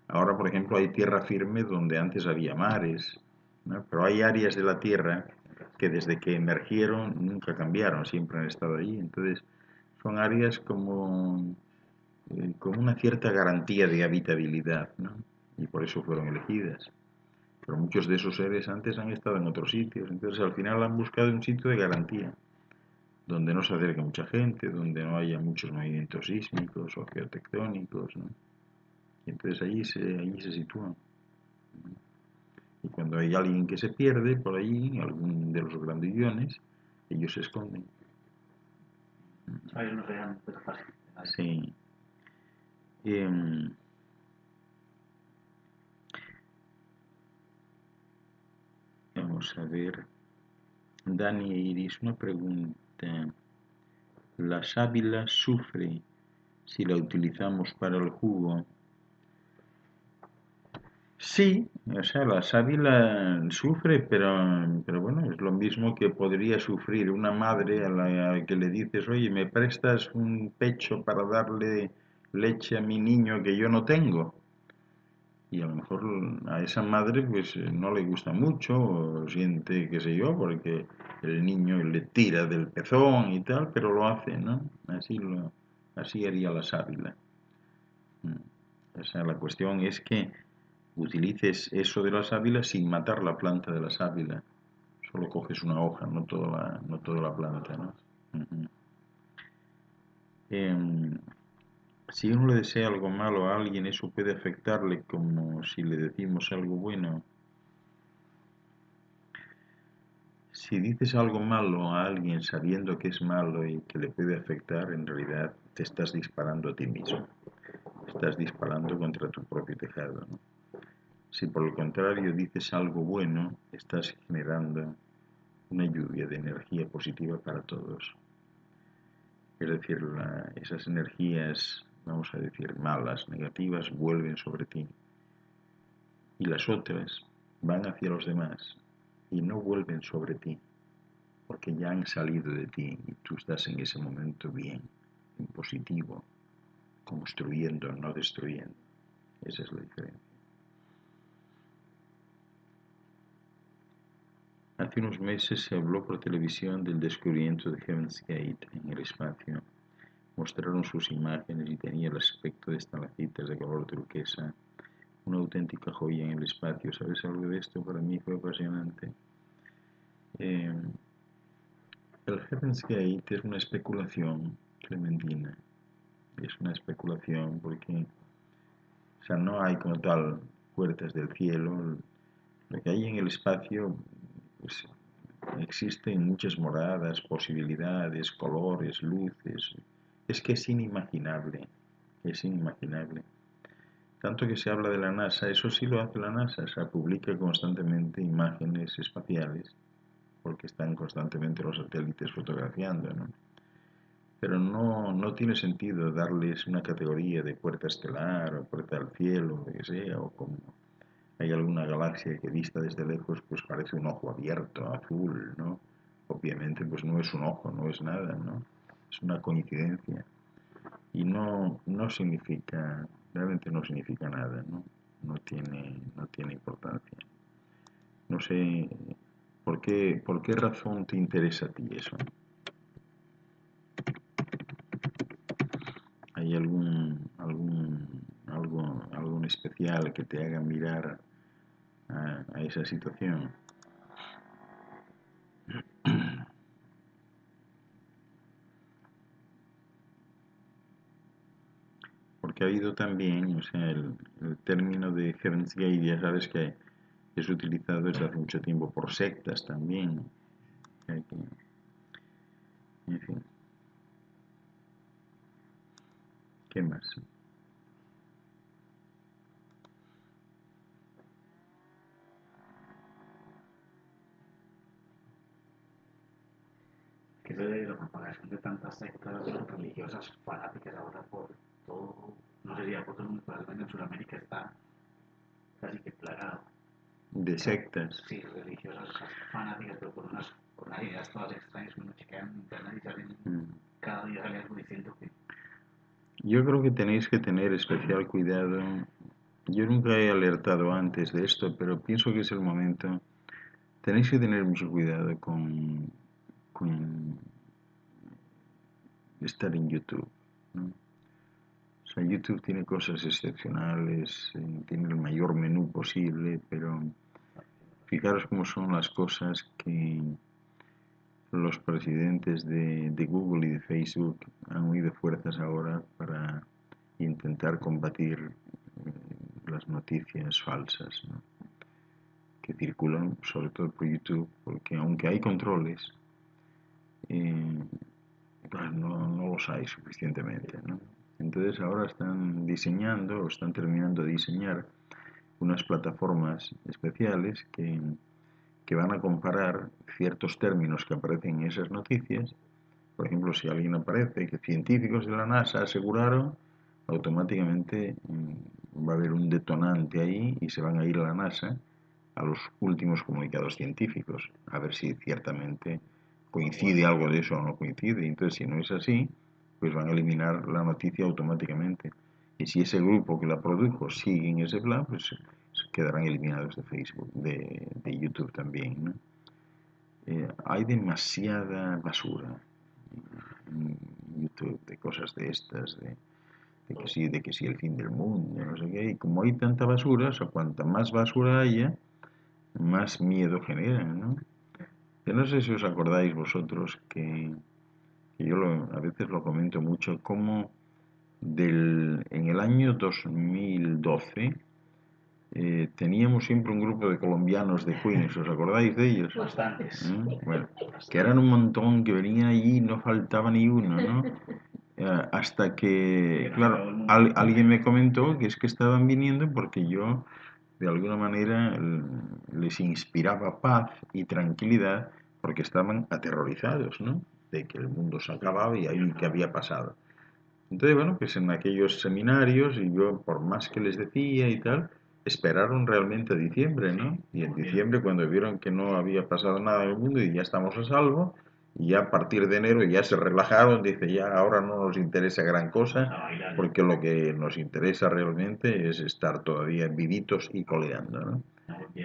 Ahora, por ejemplo, hay tierra firme donde antes había mares, ¿no? Pero hay áreas de la tierra que desde que emergieron nunca cambiaron, siempre han estado allí. Entonces, son áreas como con una cierta garantía de habitabilidad, ¿no? Y por eso fueron elegidas. Pero muchos de esos seres antes han estado en otros sitios, entonces al final han buscado un sitio de garantía, donde no se acerque mucha gente, donde no haya muchos movimientos sísmicos o geotectónicos, ¿no? Y entonces allí se sitúan. Y cuando hay alguien que se pierde por allí, algún de los grandillones, ellos se esconden. Ellos no se dejan pues, fácil. Sí. Em, Vamos a ver. Dani e Iris, una pregunta. ¿La sábila sufre si la utilizamos para el jugo? Sí, o sea, la sábila sufre, pero bueno, es lo mismo que podría sufrir una madre a la que le dices, oye, ¿me prestas un pecho para darle leche a mi niño que yo no tengo? Y a lo mejor a esa madre pues no le gusta mucho, o siente, qué sé yo, porque el niño le tira del pezón y tal, pero lo hace, ¿no? Así haría la sábila. O sea, la cuestión es que utilices eso de la sábila sin matar la planta de la sábila. Solo coges una hoja, no toda la planta, ¿no? Uh-huh. Si uno le desea algo malo a alguien, eso puede afectarle como si le decimos algo bueno. Si dices algo malo a alguien sabiendo que es malo y que le puede afectar, en realidad te estás disparando a ti mismo. Estás disparando contra tu propio tejado, ¿no? Si por el contrario dices algo bueno, estás generando una lluvia de energía positiva para todos. Es decir, esas energías, vamos a decir, malas, negativas, vuelven sobre ti. Y las otras van hacia los demás y no vuelven sobre ti, porque ya han salido de ti y tú estás en ese momento bien, en positivo, construyendo, no destruyendo. Esa es la diferencia. Hace unos meses se habló por televisión del descubrimiento de Heaven's Gate en el espacio. Mostraron sus imágenes y tenía el aspecto de estalactitas de color turquesa, una auténtica joya en el espacio. ¿Sabes algo de esto? Para mí fue apasionante. El Heaven's Gate es una especulación, Clementina. Es una especulación porque, o sea, no hay como tal puertas del cielo. Lo que hay en el espacio, pues, existen muchas moradas, posibilidades, colores, luces. Es que es inimaginable, es inimaginable. Tanto que se habla de la NASA, eso sí lo hace la NASA, o sea, publica constantemente imágenes espaciales, porque están constantemente los satélites fotografiando, ¿no? Pero no tiene sentido darles una categoría de puerta estelar o puerta al cielo, lo que sea, o como hay alguna galaxia que vista desde lejos pues parece un ojo abierto, azul, ¿no? Obviamente pues no es un ojo, no es nada, ¿no? Es una coincidencia. Y no significa, realmente no significa nada, ¿no? No tiene importancia. No sé, por qué razón te interesa a ti eso? ¿Hay algo especial que te haga mirar a esa situación? Porque ha habido también, o sea, el término de Heaven's Gate, ya sabes que es utilizado desde hace mucho tiempo por sectas también. En fin, ¿qué más? eso de la propagación de tantas sectas religiosas fanáticas ahora por todo, no sé si a por todo el mundo, pero al menos en Sudamérica está casi que plagado. De sectas. Sí, religiosas fanáticas, pero con unas ideas todas extrañas que uno chequea en internet y salen, cada día sale algo distinto que... Yo creo que tenéis que tener especial cuidado. Yo nunca he alertado antes de esto, pero pienso que es el momento. Tenéis que tener mucho cuidado con estar en YouTube, ¿no? O sea, YouTube tiene cosas excepcionales, tiene el mayor menú posible, pero fijaros cómo son las cosas que los presidentes de Google y de Facebook han unido fuerzas ahora para intentar combatir las noticias falsas, ¿no?, que circulan sobre todo por YouTube, porque aunque hay controles, pues no los hay suficientemente, ¿no? Entonces ahora están diseñando o están terminando de diseñar unas plataformas especiales que van a comparar ciertos términos que aparecen en esas noticias. Por ejemplo, si alguien aparece que científicos de la NASA aseguraron, automáticamente va a haber un detonante ahí y se van a ir a la NASA a los últimos comunicados científicos, a ver si ciertamente coincide algo de eso o no coincide. Entonces, si no es así, pues van a eliminar la noticia automáticamente. Y si ese grupo que la produjo sigue en ese plan, pues se quedarán eliminados de Facebook, de YouTube también, ¿no? Hay demasiada basura en YouTube de cosas de estas, de que sí el fin del mundo, no sé qué. Y como hay tanta basura, o sea, cuanta más basura haya, más miedo generan, ¿no? Yo no sé si os acordáis vosotros que yo a veces lo comento mucho, como en el año 2012 teníamos siempre un grupo de colombianos de Queens, ¿os acordáis de ellos? Bastantes. Bueno, que eran un montón, que venían allí y no faltaba ni uno, ¿no? Hasta que, claro, alguien me comentó que es que estaban viniendo porque yo, de alguna manera, les inspiraba paz y tranquilidad porque estaban aterrorizados, ¿no?, de que el mundo se acababa y ahí qué había pasado. Entonces, bueno, pues en aquellos seminarios, y yo por más que les decía y tal, esperaron realmente a diciembre, ¿no? Y en diciembre, cuando vieron que no había pasado nada en el mundo y ya estamos a salvo, y ya a partir de enero ya se relajaron, dice, ya ahora no nos interesa gran cosa, porque lo que nos interesa realmente es estar todavía vivitos y coleando, ¿no?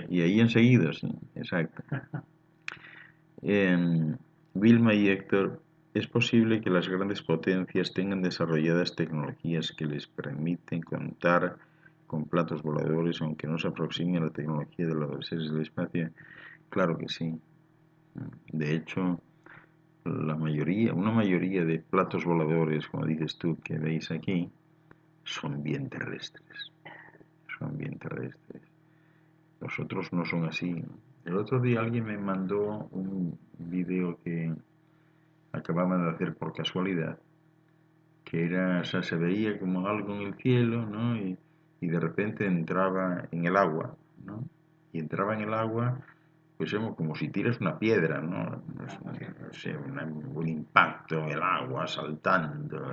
Y ahí enseguida, sí, exacto. Vilma y Héctor, es posible que las grandes potencias tengan desarrolladas tecnologías que les permiten contar con platos voladores, aunque no se aproxime a la tecnología de los seres del espacio. Claro que sí. De hecho, una mayoría de platos voladores, como dices tú, que veis aquí, son bien terrestres. Son bien terrestres. Los otros no son así. El otro día alguien me mandó un video que acababan de hacer por casualidad, que era, o sea, se veía como algo en el cielo, ¿no? Y de repente entraba en el agua, ¿no? Y entraba en el agua, pues como si tiras una piedra, ¿no? No sé, un impacto en el agua, saltando,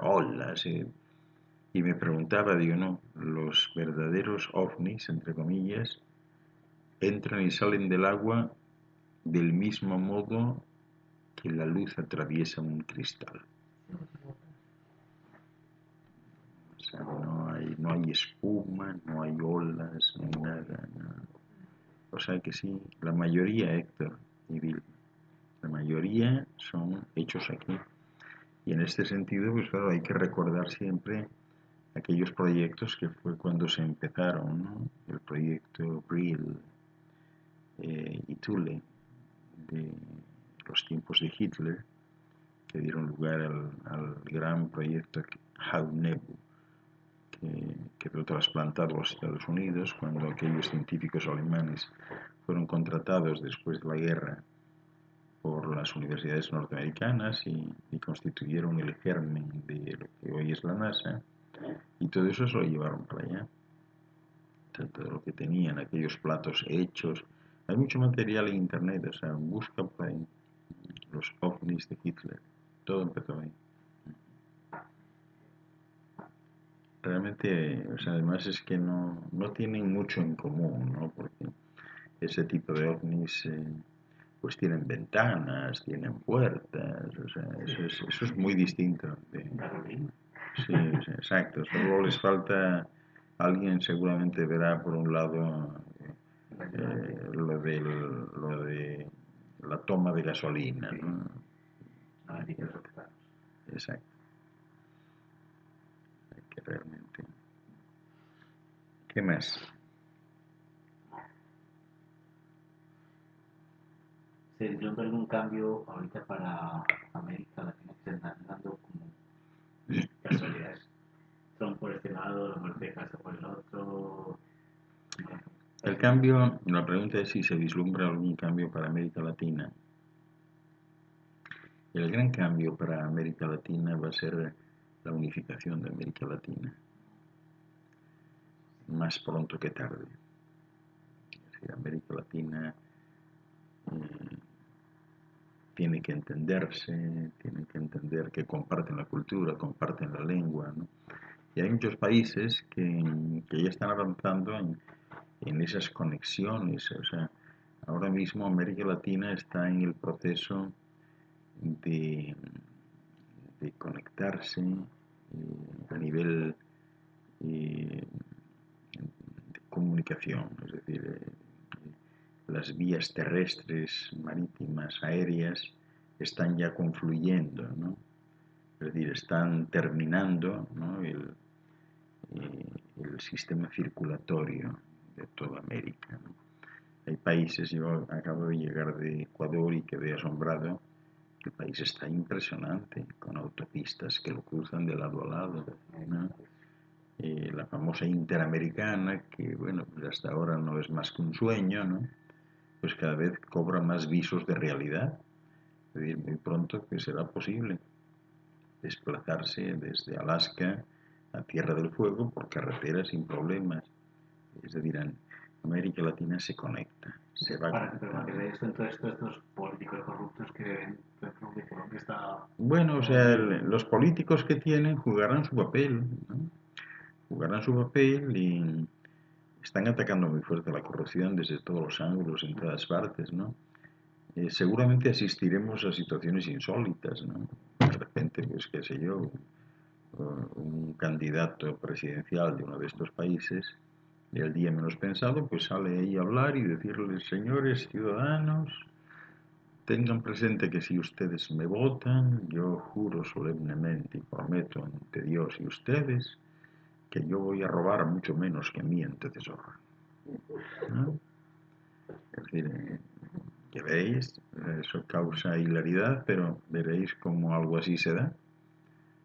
olas, y me preguntaba, digo, no, los verdaderos ovnis, entre comillas, entran y salen del agua del mismo modo que la luz atraviesa un cristal. O sea, no hay espuma, no hay olas, no hay nada, no. O sea que sí, la mayoría, Héctor y Bill, la mayoría son hechos aquí. Y en este sentido, pues claro, hay que recordar siempre aquellos proyectos que fue cuando se empezaron, ¿no? El proyecto Brill y Thule, de los tiempos de Hitler, que dieron lugar al gran proyecto Haunebu, que quedó trasplantado a los Estados Unidos cuando aquellos científicos alemanes fueron contratados después de la guerra por las universidades norteamericanas y constituyeron el germen de lo que hoy es la NASA, y todo eso se lo llevaron para allá. Todo lo que tenían, aquellos platos hechos. Hay mucho material en internet, o sea, busca por ahí. los ovnis de Hitler. Todo empezó ahí. Realmente, o sea, además es que no tienen mucho en común, ¿no? Porque ese tipo de ovnis pues tienen ventanas, tienen puertas, o sea, eso es muy distinto. Gasolina. Sí, sí, exacto, solo les falta, alguien seguramente verá por un lado lo de la toma de gasolina, ¿no? No, ni que los octanos. Exacto, que realmente. ¿Qué más? ¿Se vislumbra algún cambio ahorita para América Latina que se están dando como casualidades? Trump por este lado, la muerte de Castro por el otro. El cambio, la pregunta es si se vislumbra algún cambio para América Latina. El gran cambio para América Latina va a ser la unificación de América Latina, más pronto que tarde. Es decir, América Latina eh, tiene que entenderse, tiene que entender que comparten la cultura, comparten la lengua, ¿no? Y hay muchos países que ya están avanzando en esas conexiones. O sea, ahora mismo América Latina está en el proceso de, de conectarse a nivel de comunicación, es decir, las vías terrestres, marítimas, aéreas están ya confluyendo, ¿no? Es decir, están terminando, ¿no? El sistema circulatorio de toda América, ¿no? Hay países, yo acabo de llegar de Ecuador y quedé asombrado. El país está impresionante, con autopistas que lo cruzan de lado a lado, ¿no? La famosa Interamericana, que bueno, pues hasta ahora no es más que un sueño, ¿no? Pues cada vez cobra más visos de realidad. Es decir, muy pronto que será posible desplazarse desde Alaska a Tierra del Fuego por carretera sin problemas. Es decir, en América Latina se conecta, se va Para que conectando. vea esto, entonces todos estos políticos corruptos que ven, por ejemplo, que Colombia está Bueno, o todo sea, unido. los políticos que tienen jugarán su papel, ¿no? Jugarán su papel y están atacando muy fuerte la corrupción desde todos los ángulos, en todas partes, ¿no? Seguramente asistiremos a situaciones insólitas, ¿no? De repente, pues qué sé yo, un candidato presidencial de uno de estos países, y el día menos pensado, pues sale ahí a hablar y decirles, señores ciudadanos, tengan presente que si ustedes me votan, yo juro solemnemente y prometo ante Dios y ustedes que yo voy a robar mucho menos que mi antecesor, ¿no? Es decir, que veis, eso causa hilaridad, pero veréis cómo algo así se da.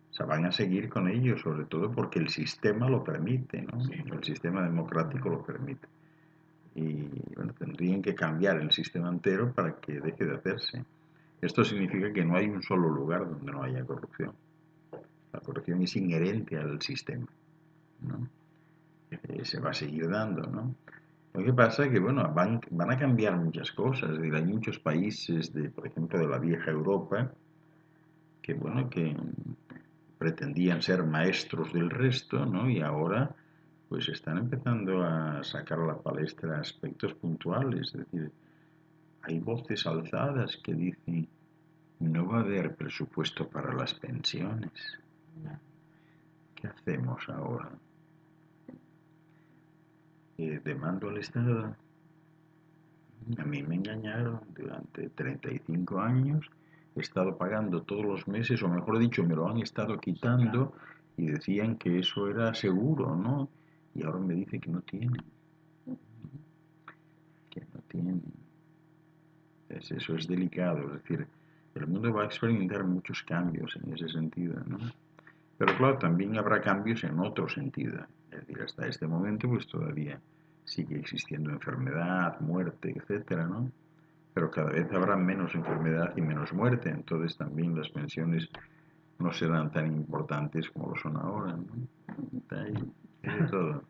O sea, van a seguir con ello, sobre todo porque el sistema lo permite, ¿no? Sí. El sistema democrático lo permite. Y bueno, tendrían que cambiar el sistema entero para que deje de hacerse. Esto significa que no hay un solo lugar donde no haya corrupción. La corrupción es inherente al sistema, ¿no? Se va a seguir dando, ¿no? Lo que pasa es que, bueno, van a cambiar muchas cosas. Es decir, hay muchos países, por ejemplo, de la vieja Europa, que, bueno, que pretendían ser maestros del resto, ¿no? Y ahora, pues están empezando a sacar a la palestra aspectos puntuales. Es decir, hay voces alzadas que dicen, no va a haber presupuesto para las pensiones. ¿Qué hacemos ahora? Demando al Estado. A mí me engañaron durante 35 años. He estado pagando todos los meses, o mejor dicho, me lo han estado quitando y decían que eso era seguro, ¿no? Y ahora me dice que no tienen. Que no tienen. Eso es delicado, es decir, el mundo va a experimentar muchos cambios en ese sentido, ¿no? Pero claro, también habrá cambios en otro sentido. Es decir, hasta este momento pues todavía sigue existiendo enfermedad, muerte, etcétera, ¿no? Pero cada vez habrá menos enfermedad y menos muerte, entonces también las pensiones no serán tan importantes como lo son ahora, ¿no? Hay de todo,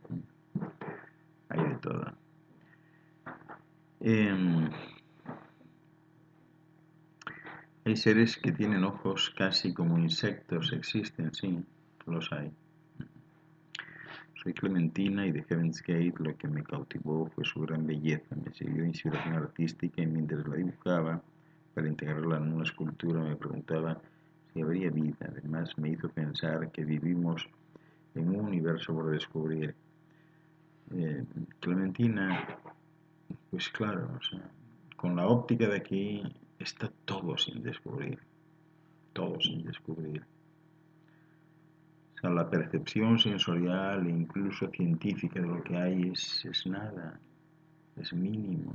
hay de todo. Hay seres que tienen ojos casi como insectos, existen, sí, los hay. Soy Clementina y de Heaven's Gate lo que me cautivó fue su gran belleza. Me siguió inspiración artística y mientras la dibujaba, para integrarla en una escultura, me preguntaba si habría vida. Además, me hizo pensar que vivimos en un universo por descubrir. Clementina, pues claro, o sea, con la óptica de aquí está todo sin descubrir, todo sin descubrir. O sea, la percepción sensorial e incluso científica de lo que hay es nada, es mínimo.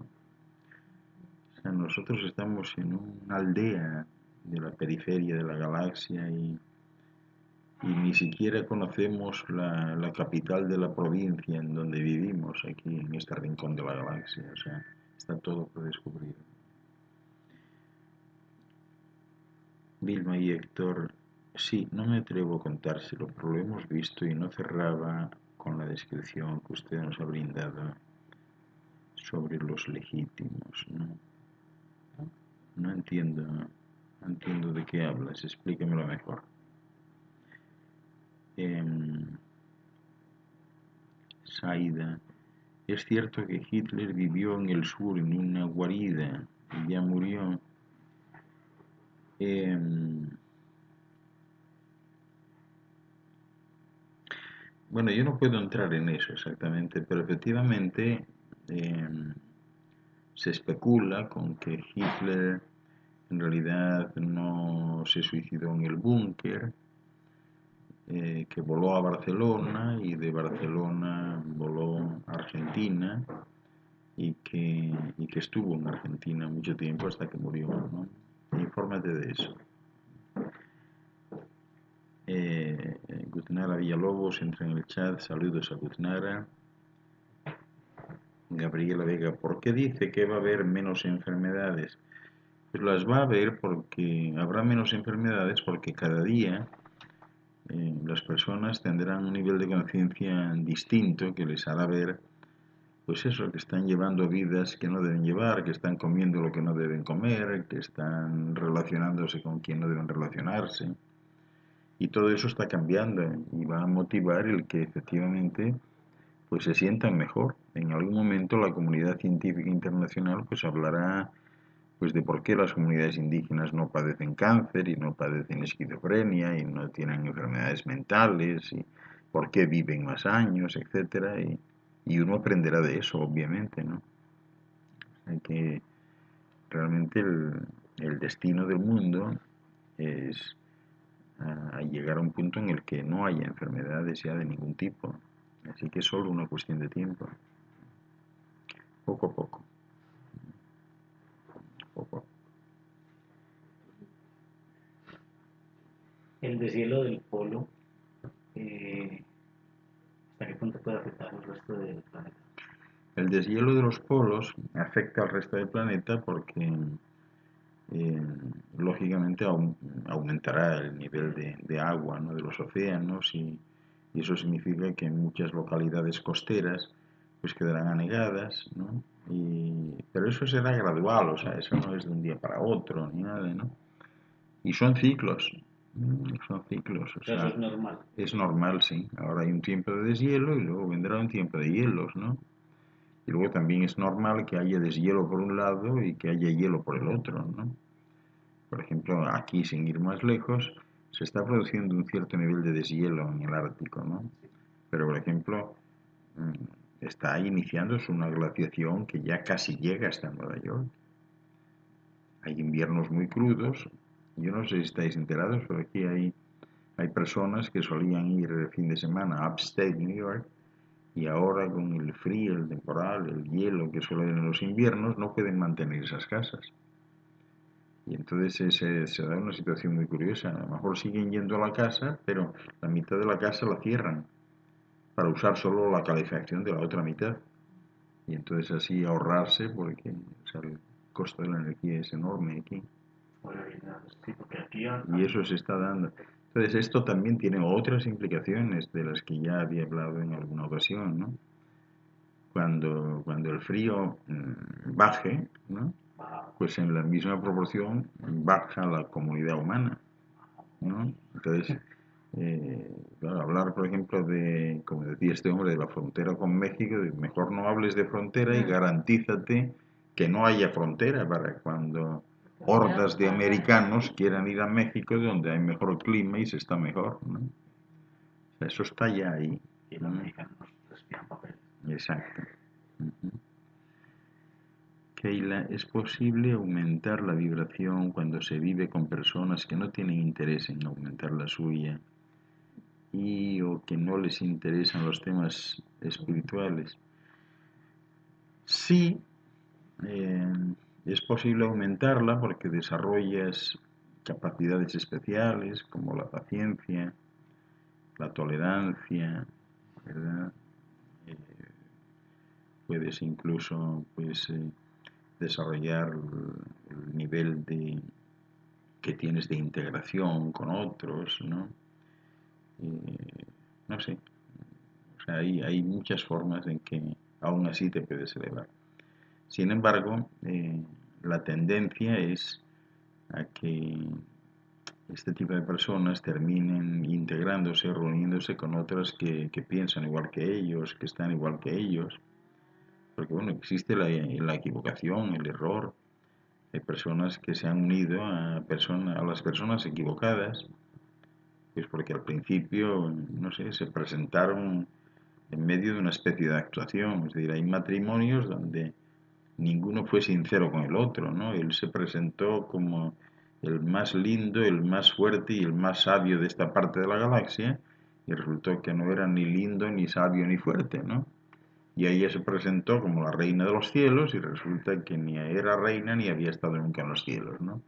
O sea, nosotros estamos en una aldea de la periferia de la galaxia y ni siquiera conocemos la capital de la provincia en donde vivimos, aquí en este rincón de la galaxia. O sea, está todo por descubrir. Vilma y Héctor, sí, no me atrevo a contárselo, pero lo hemos visto y no cerraba con la descripción que usted nos ha brindado sobre los legítimos, ¿no? No entiendo, no entiendo de qué hablas, explíquemelo mejor. Saida, es cierto que Hitler vivió en el sur en una guarida y ya murió. Bueno, yo no puedo entrar en eso exactamente, pero efectivamente se especula con que Hitler en realidad no se suicidó en el búnker, que voló a Barcelona y de Barcelona voló a Argentina y que estuvo en Argentina mucho tiempo hasta que murió, ¿no? Infórmate de eso. Gutnara Villalobos entra en el chat, saludos a Gutnara. Gabriela Vega, ¿por qué dice que va a haber menos enfermedades? Pues las va a haber porque habrá menos enfermedades porque cada día las personas tendrán un nivel de conciencia distinto que les hará ver, pues eso, que están llevando vidas que no deben llevar, que están comiendo lo que no deben comer, que están relacionándose con quien no deben relacionarse. Y todo eso está cambiando y va a motivar el que efectivamente pues se sientan mejor. En algún momento la comunidad científica internacional pues hablará pues de por qué las comunidades indígenas no padecen cáncer y no padecen esquizofrenia y no tienen enfermedades mentales y por qué viven más años, etcétera, y uno aprenderá de eso, obviamente, ¿no? O sea que realmente el destino del mundo es a llegar a un punto en el que no haya enfermedades ya de ningún tipo. Así que es solo una cuestión de tiempo. Poco a poco. Poco a poco. El deshielo del polo, ¿hasta qué punto puede afectar al resto del planeta? El deshielo de los polos afecta al resto del planeta porque lógicamente aumentará el nivel de agua, ¿no?, de los océanos y eso significa que muchas localidades costeras pues quedarán anegadas, ¿no? Pero eso será gradual, o sea, eso no es de un día para otro ni nada, ¿no? Y son ciclos, o Eso sea, es normal. es normal, sí. Ahora hay un tiempo de deshielo y luego vendrá un tiempo de hielos, ¿no? Y luego también es normal que haya deshielo por un lado y que haya hielo por el otro, ¿no? Por ejemplo, aquí, sin ir más lejos, se está produciendo un cierto nivel de deshielo en el Ártico, ¿no? Pero, por ejemplo, está iniciándose una glaciación que ya casi llega hasta Nueva York. Hay inviernos muy crudos. Yo no sé si estáis enterados, pero aquí hay personas que solían ir el fin de semana a Upstate New York y ahora con el frío, el temporal, el hielo que suele haber en los inviernos, no pueden mantener esas casas. Y entonces se da una situación muy curiosa. A lo mejor siguen yendo a la casa, pero la mitad de la casa la cierran para usar solo la calefacción de la otra mitad. Y entonces así ahorrarse, porque o sea, el costo de la energía es enorme aquí. Sí, porque aquí Y eso se está dando. Entonces esto también tiene otras implicaciones de las que ya había hablado en alguna ocasión, ¿no? Cuando el frío baje, ¿no?, pues en la misma proporción baja la comunidad humana, ¿no? Entonces, claro, hablar, por ejemplo, de, como decía este hombre, de la frontera con México, mejor no hables de frontera y garantízate que no haya frontera para cuando hordas de americanos quieran ir a México, donde hay mejor clima y se está mejor, ¿no? O sea, eso está ya ahí. Y los americanos respiran papeles. Exacto. Keila, ¿es posible aumentar la vibración cuando se vive con personas que no tienen interés en aumentar la suya y o que no les interesan los temas espirituales? Sí, eh, es posible aumentarla porque desarrollas capacidades especiales como la paciencia, la tolerancia, ¿verdad? Eh, puedes incluso desarrollar el nivel que tienes de integración con otros, ¿no? No sé, o sea, hay muchas formas en que aún así te puedes elevar. Sin embargo, la tendencia es a que este tipo de personas terminen integrándose, reuniéndose con otras que piensan igual que ellos, que están igual que ellos, porque bueno, existe la equivocación, el error. Hay personas que se han unido a las personas equivocadas, pues porque al principio, no sé, se presentaron en medio de una especie de actuación. Es decir, hay matrimonios donde ninguno fue sincero con el otro, ¿no? Él se presentó como el más lindo, el más fuerte y el más sabio de esta parte de la galaxia, y resultó que no era ni lindo, ni sabio, ni fuerte, ¿no? Y ella se presentó como la reina de los cielos y resulta que ni era reina ni había estado nunca en los cielos, ¿no?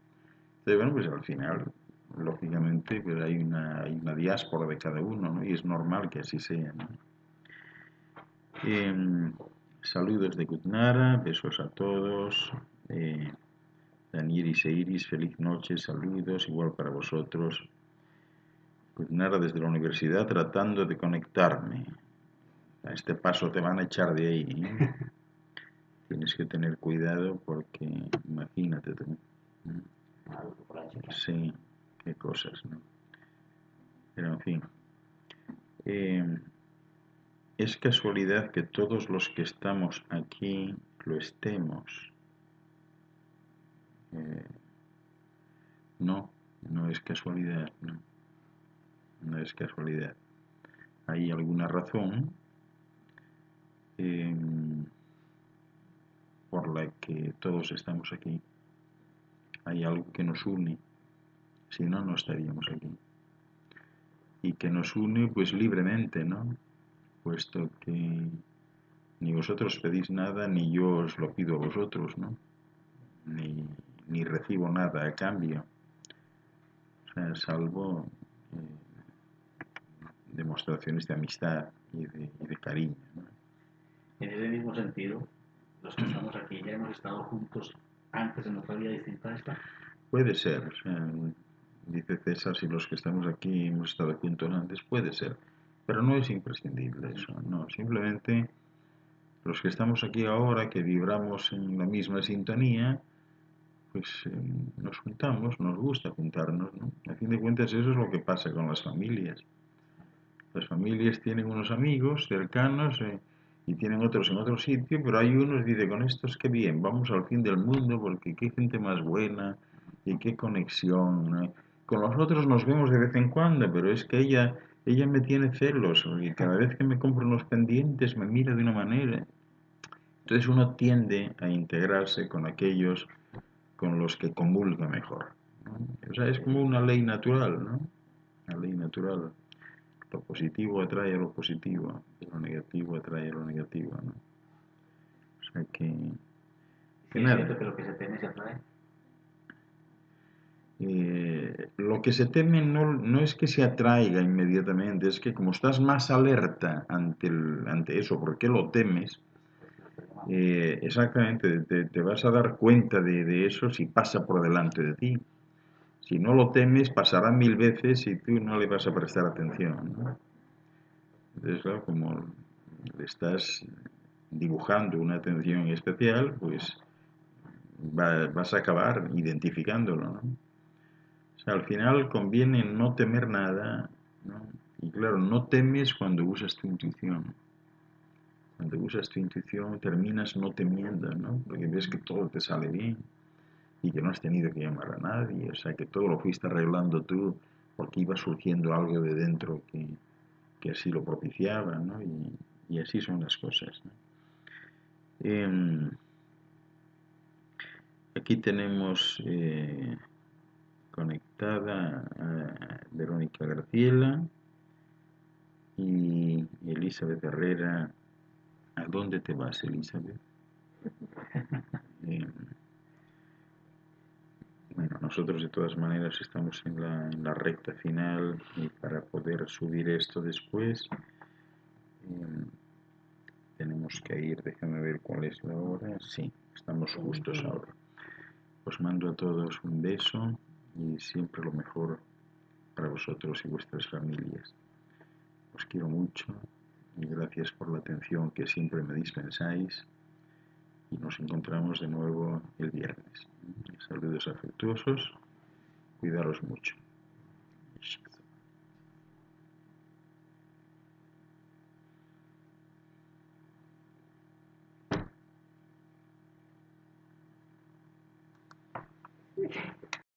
Entonces, bueno, pues al final, lógicamente, pues hay una diáspora de cada uno, ¿no? Y es normal que así sea, ¿no? Saludos de Gutnara, besos a todos. Daniel y Seiris, feliz noche, saludos, igual para vosotros. Gutnara desde la universidad tratando de conectarme. A este paso te van a echar de ahí, ¿eh? Tienes que tener cuidado porque imagínate tú. Sí, qué cosas, ¿no? Pero en fin. Es casualidad que todos los que estamos aquí lo estemos. No, no es casualidad, no. No es casualidad. Hay alguna razón por la que todos estamos aquí. Hay algo que nos une, si no, no estaríamos aquí. Y que nos une pues libremente, ¿no? Puesto que ni vosotros pedís nada, ni yo os lo pido a vosotros, ¿no? Ni recibo nada a cambio. O sea, salvo demostraciones de amistad y de cariño, ¿no? En ese mismo sentido, los que estamos aquí ya hemos estado juntos antes en otra vida distinta a esta. Puede ser, o sea, dice César, si los que estamos aquí hemos estado juntos antes, puede ser, pero no es imprescindible eso, no, simplemente los que estamos aquí ahora, que vibramos en la misma sintonía, pues nos juntamos, nos gusta juntarnos, ¿no? A fin de cuentas eso es lo que pasa con las familias. Las familias tienen unos amigos cercanos y tienen otros en otro sitio, pero hay unos, dice, con estos qué bien, vamos al fin del mundo porque qué gente más buena y qué conexión, ¿no? Con los otros nos vemos de vez en cuando, pero es que ella me tiene celos y cada vez que me compro unos pendientes me mira de una manera. Entonces uno tiende a integrarse con aquellos con los que comulga mejor, ¿no? O sea, es como una ley natural, ¿no? Una ley natural. Lo positivo atrae a lo positivo, y lo negativo atrae a lo negativo, ¿no? O sea que Sí, es nada. cierto que lo que se teme se atrae. Lo que se teme no es que se atraiga inmediatamente, es que como estás más alerta ante eso, porque lo temes, exactamente, te vas a dar cuenta de eso si pasa por delante de ti. Si no lo temes, pasará 1000 veces y tú no le vas a prestar atención, ¿no? Entonces, claro, como le estás dibujando una atención especial, pues vas a acabar identificándolo, ¿no? O sea, al final conviene no temer nada, ¿no? Y claro, no temes cuando usas tu intuición. Cuando usas tu intuición terminas no temiendo, ¿no? Porque ves que todo te sale bien y que no has tenido que llamar a nadie, o sea, que todo lo fuiste arreglando tú porque iba surgiendo algo de dentro que así lo propiciaba, ¿no? Y así son las cosas, ¿no? Aquí tenemos conectada a Verónica Graciela y Elizabeth Herrera. ¿A dónde te vas, Elizabeth? Eh, bueno, nosotros de todas maneras estamos en la recta final y para poder subir esto después tenemos que ir, déjame ver cuál es la hora. Sí, estamos justos ahora. Os mando a todos un beso y siempre lo mejor para vosotros y vuestras familias. Os quiero mucho y gracias por la atención que siempre me dispensáis y nos encontramos de nuevo el viernes. Saludos afectuosos, cuidaros mucho.